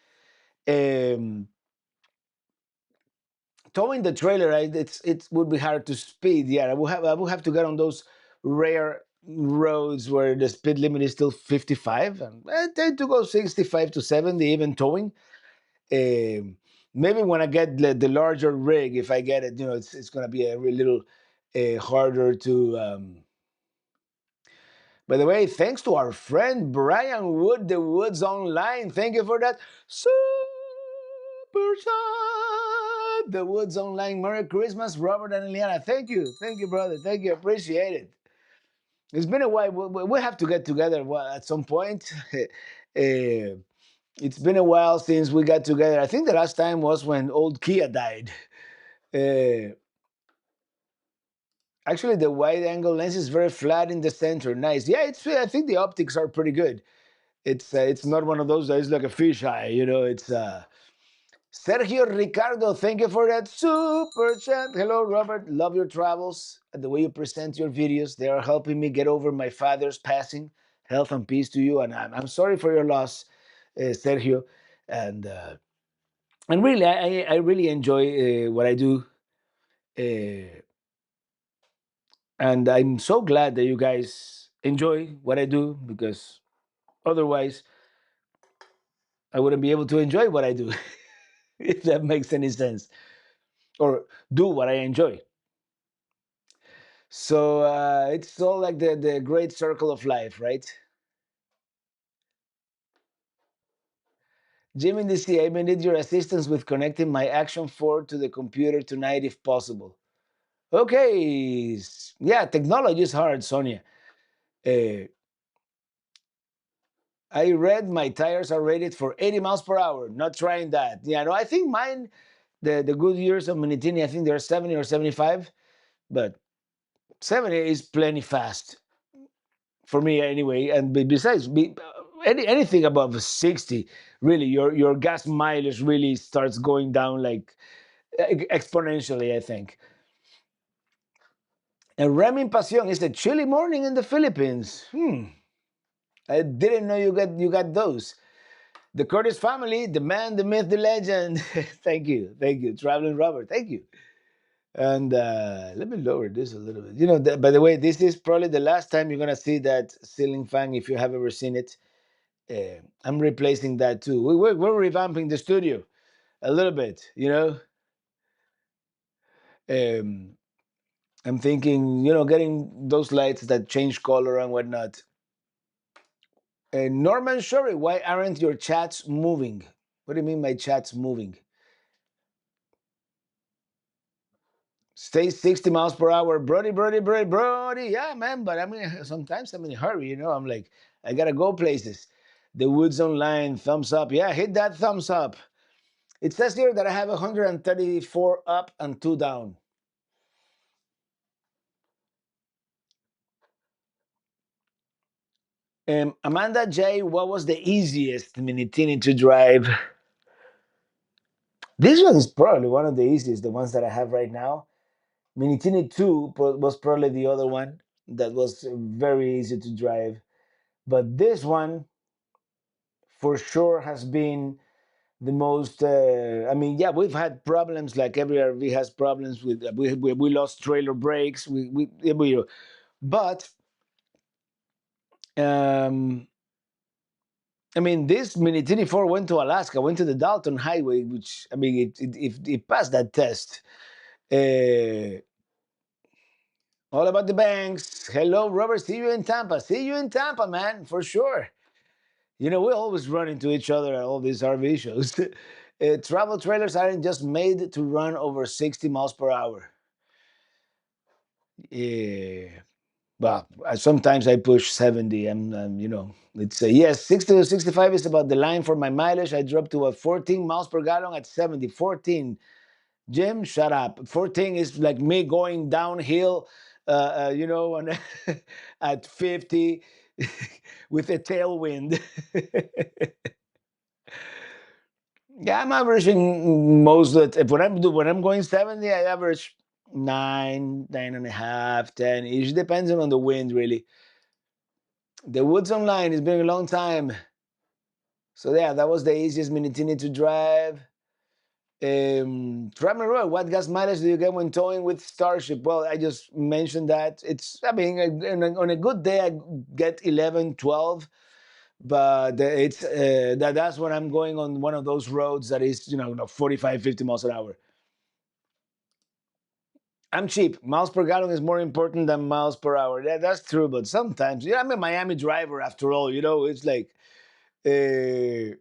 A: Um, Towing the trailer, right, it would be hard to speed. Yeah, I would have to get on those rare roads where the speed limit is still 55, and I tend to go 65 to 70, even towing. Um, Maybe when I get the larger rig, if I get it, it's going to be a real little harder to. By the way, thanks to our friend Brian Wood, the Woods Online. Thank you for that super chat. The Woods Online. Merry Christmas, Robert and Eliana. Thank you, brother. Thank you. Appreciate it. It's been a while. We have to get together at some point. It's been a while since we got together. I think the last time was when old Kia died. Uh, Actually, the wide angle lens is very flat in the center. Nice. Yeah, I think the optics are pretty good. It's not one of those that is like a fisheye. It's Sergio Ricardo. Thank you for that super chat. Hello, Robert. Love your travels and the way you present your videos. They are helping me get over my father's passing. Health and peace to you. And I'm sorry for your loss, Sergio. And uh, and really, I really enjoy what I do. Uh, and I'm so glad that you guys enjoy what I do because otherwise I wouldn't be able to enjoy what I do, if that makes any sense, or do what I enjoy. So it's all like the great circle of life, right? Jimmy DC, I may need your assistance with connecting my Action 4 to the computer tonight if possible. Okay. Yeah, technology is hard, Sonia. Uh, I read my tires are rated for 80 miles per hour. Not trying that. Yeah, no, I think mine, the good years of Minitini, I think they're 70 or 75, but 70 is plenty fast for me anyway. And besides, anything above 60, really, your gas mileage really starts going down like exponentially, I think. And Ramin Pasión is a chilly morning in the Philippines. I didn't know you got those. The Curtis family, the man, the myth, the legend. Thank you, Traveling Robert. Thank you. And let me lower this a little bit. By the way, this is probably the last time you're gonna see that ceiling fan if you have ever seen it. I'm replacing that too. We're revamping the studio a little bit. Um, I'm thinking, getting those lights that change color and whatnot. Norman Shorey, why aren't your chats moving? What do you mean my chats moving? Stay 60 miles per hour, Brody, Brody, Brody, Brody. Yeah, man. But I mean, sometimes I'm in a hurry. I'm like, I gotta go places. The Woods Online, thumbs up. Yeah, hit that thumbs up. It says here that I have 134 up and 2 down. Amanda J, what was the easiest Mini Tini to drive? This one is probably one of the easiest, the ones that I have right now. Mini Tini 2 was probably the other one that was very easy to drive. But this one, for sure, has been the most. I mean, yeah, we've had problems like every RV has problems with. We lost trailer brakes. But um, I mean, this Mini Tini 4 went to Alaska, went to the Dalton Highway, which I mean, it passed that test. Uh, all about the banks. Hello, Robert. See you in Tampa. See you in Tampa, man, for sure. You know, we always run into each other at all these RV shows. Travel trailers aren't just made to run over 60 miles per hour. Yeah. Well, sometimes I push 70. It's yes, 60 to 65 is about the line for my mileage. I dropped to a 14 miles per gallon at 70. 14. Jim, shut up. 14 is like me going downhill, on, at 50 with a tailwind. Yeah, I'm averaging most of the when I'm going 70, I average 9.5, 10. It just depends on the wind, really. The Woods Online, it's been a long time. So yeah, that was the easiest Minitini to drive. Tram Road, what gas mileage do you get when towing with Starship? Well, I just mentioned that. I mean, on a good day, I get 11, 12. But that's when I'm going on one of those roads that is 45, 50 miles an hour. I'm cheap. Miles per gallon is more important than miles per hour. Yeah, that's true. But sometimes, yeah, I'm a Miami driver after all. It's like uh,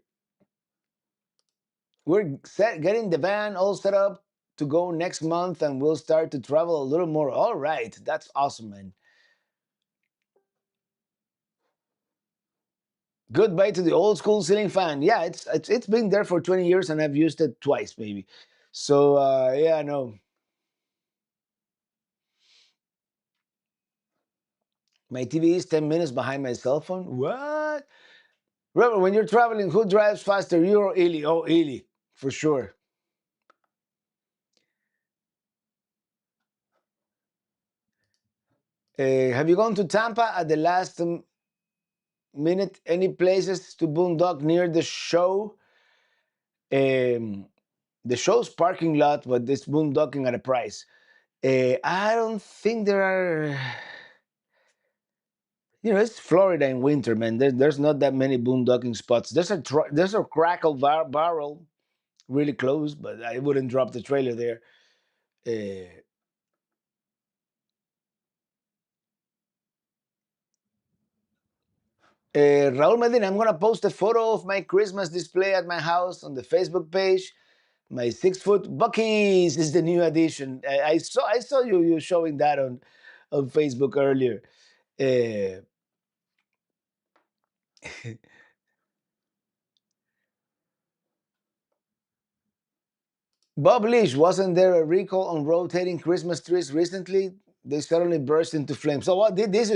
A: getting the van all set up to go next month, and we'll start to travel a little more. All right, that's awesome, man. Goodbye to the old school ceiling fan. Yeah, it's been there for 20 years, and I've used it twice, maybe. So yeah, no. My TV is 10 minutes behind my cell phone. What? Remember, when you're traveling, who drives faster, you or Ili? Oh, Ili, for sure. Have you gone to Tampa at the last minute? Any places to boondock near the show? Um, the show's parking lot, but it's boondocking at a price. I don't think there are. It's Florida in winter, man. There's not that many boondocking spots. There's a Crackle Barrel really close, but I wouldn't drop the trailer there. Uh, Raul Medina, I'm gonna post a photo of my Christmas display at my house on the Facebook page. My 6 foot Bucky's is the new addition. I saw you showing that on Facebook earlier. Uh, Bob Leach, wasn't there a recall on rotating Christmas trees recently? They suddenly burst into flames. So what? This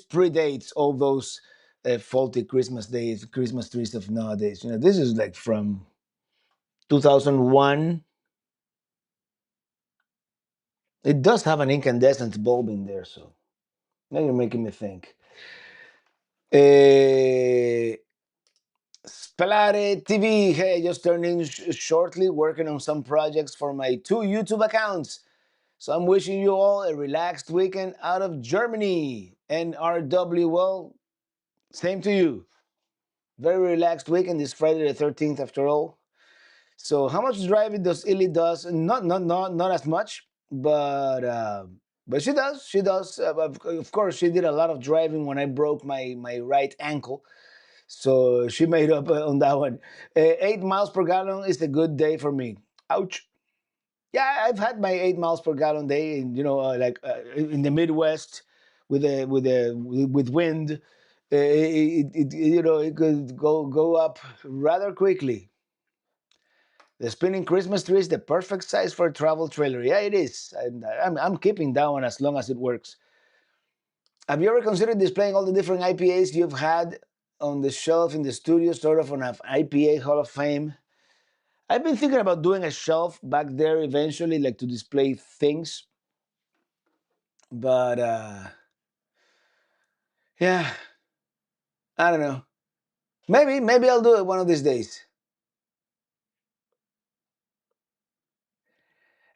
A: predates all those faulty Christmas trees of nowadays. This is like from 2001. It does have an incandescent bulb in there, so now you're making me think. Uh, Spelare TV, hey, just turning shortly, working on some projects for my 2 YouTube accounts. So I'm wishing you all a relaxed weekend out of Germany. NRW, well, same to you. Very relaxed weekend this Friday the 13th after all. So how much driving does Illy does? Not as much, but she does. She does. Of course, she did a lot of driving when I broke my right ankle. So she made up on that one. 8 miles per gallon is a good day for me. Ouch. Yeah, I've had my 8 miles per gallon day, like in the Midwest with wind. It could go up rather quickly. The spinning Christmas tree is the perfect size for a travel trailer. Yeah, it is. I'm keeping that one as long as it works. Have you ever considered displaying all the different IPAs you've had on the shelf in the studio, sort of on an IPA Hall of Fame? I've been thinking about doing a shelf back there eventually, like to display things. But yeah, I don't know. Maybe I'll do it one of these days.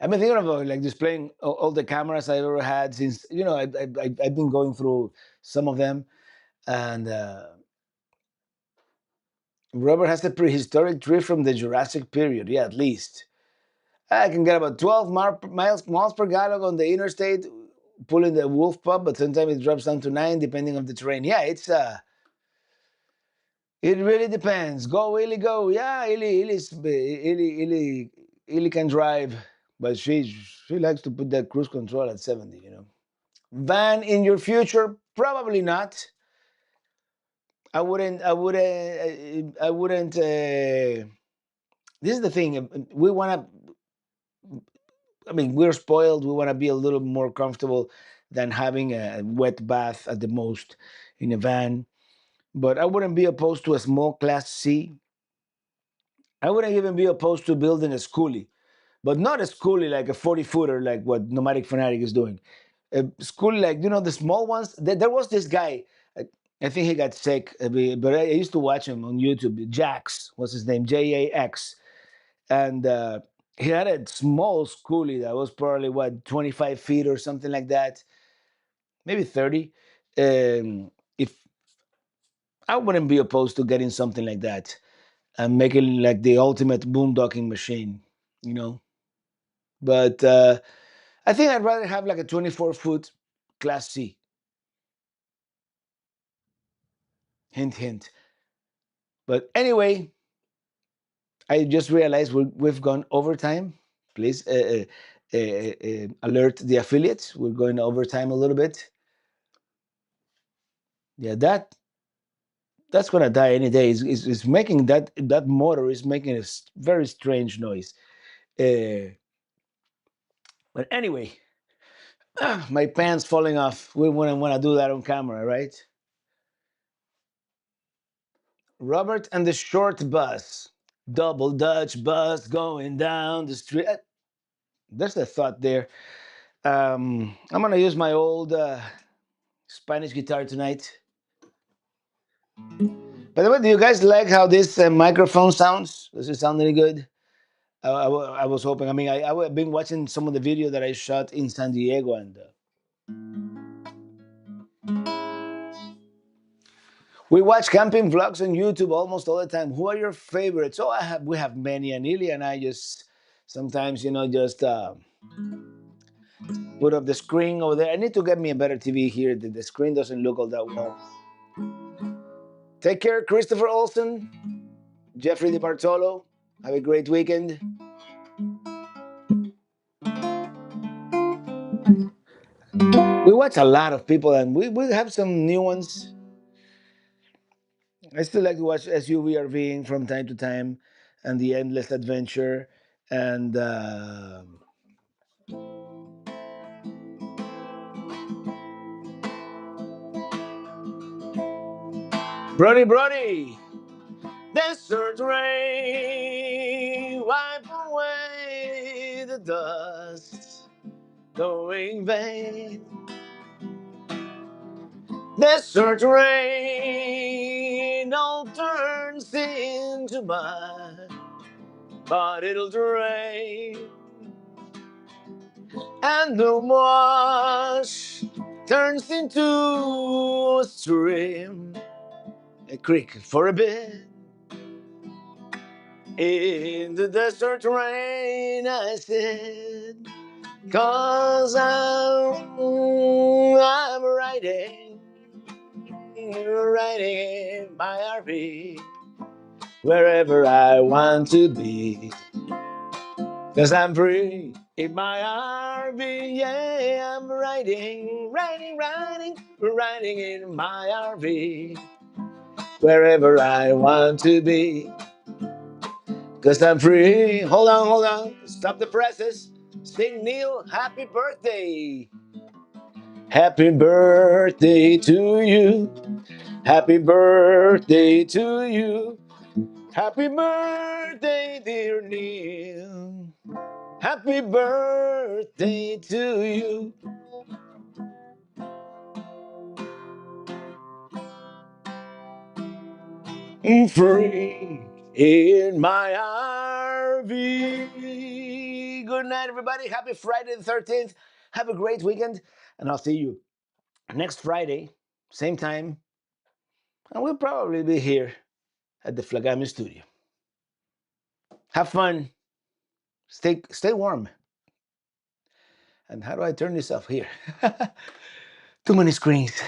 A: I've been thinking about like displaying all the cameras I've ever had since I've been going through some of them, and Robert has a prehistoric tree from the Jurassic period. Yeah, at least I can get about 12 miles per gallon on the interstate, pulling the wolf pup, but sometimes it drops down to 9 depending on the terrain. Yeah, it really depends. Go Illy, go. Yeah, Illy can drive, but she likes to put that cruise control at 70. Van in your future? Probably not. I wouldn't. I wouldn't. I wouldn't. This is the thing. We want to. I mean, we're spoiled. We want to be a little more comfortable than having a wet bath at the most in a van. But I wouldn't be opposed to a small Class C. I wouldn't even be opposed to building a schoolie, but not a schoolie like a 40-footer, like what Nomadic Fanatic is doing. A schoolie like the small ones. There was this guy. I, I think he got sick, but I used to watch him on YouTube. Jax, what's his name? Jax, and he had a small schoolie that was probably what 25 feet or something like that, maybe 30. If I wouldn't be opposed to getting something like that and making like the ultimate boondocking machine, you know. But I think I'd rather have like a 24-foot Class C. Hint, hint. But anyway, I just realized we've gone overtime. Please alert the affiliates. We're going overtime a little bit. Yeah, that's gonna die any day. It's making that motor is making a very strange noise. Uh, but anyway, my pants falling off. We wouldn't want to do that on camera, right? Robert and the short bus, double Dutch bus going down the street. There's a thought there. I'm gonna use my old Spanish guitar tonight. By the way, do you guys like how this microphone sounds? Does it sound any good? I was hoping. I mean, I've been watching some of the video that I shot in San Diego, and we watch camping vlogs on YouTube almost all the time. Who are your favorites? Oh, we have many, and Ilya and I just sometimes, just put up the screen over there. I need to get me a better TV here. The screen doesn't look all that well. Take care, Christopher Olsen, Jeffrey DiBartolo. Have a great weekend. We watch a lot of people, and we have some new ones. I still like to watch SUVRVing from time to time, and the Endless Adventure, and Brody, desert rain, wipe away the dust, going vain. Desert rain all turns into mud, but it'll drain. And the wash turns into a stream, a creek for a bit. In the desert rain I sit, 'cause I'm riding my RV wherever I want to be. 'Cause I'm free in my RV, yeah, I'm riding in my RV wherever I want to be. 'Cause I'm free. Hold on, stop the presses. Sing Neil, happy birthday. Happy birthday to you. Happy birthday to you. Happy birthday, dear Neil. Happy birthday to you. Free in my RV. Good night, everybody. Happy Friday the 13th. Have a great weekend, and I'll see you next Friday, same time, and we'll probably be here at the Flagami Studio. Have fun. Stay warm. And how do I turn this off here? Too many screens.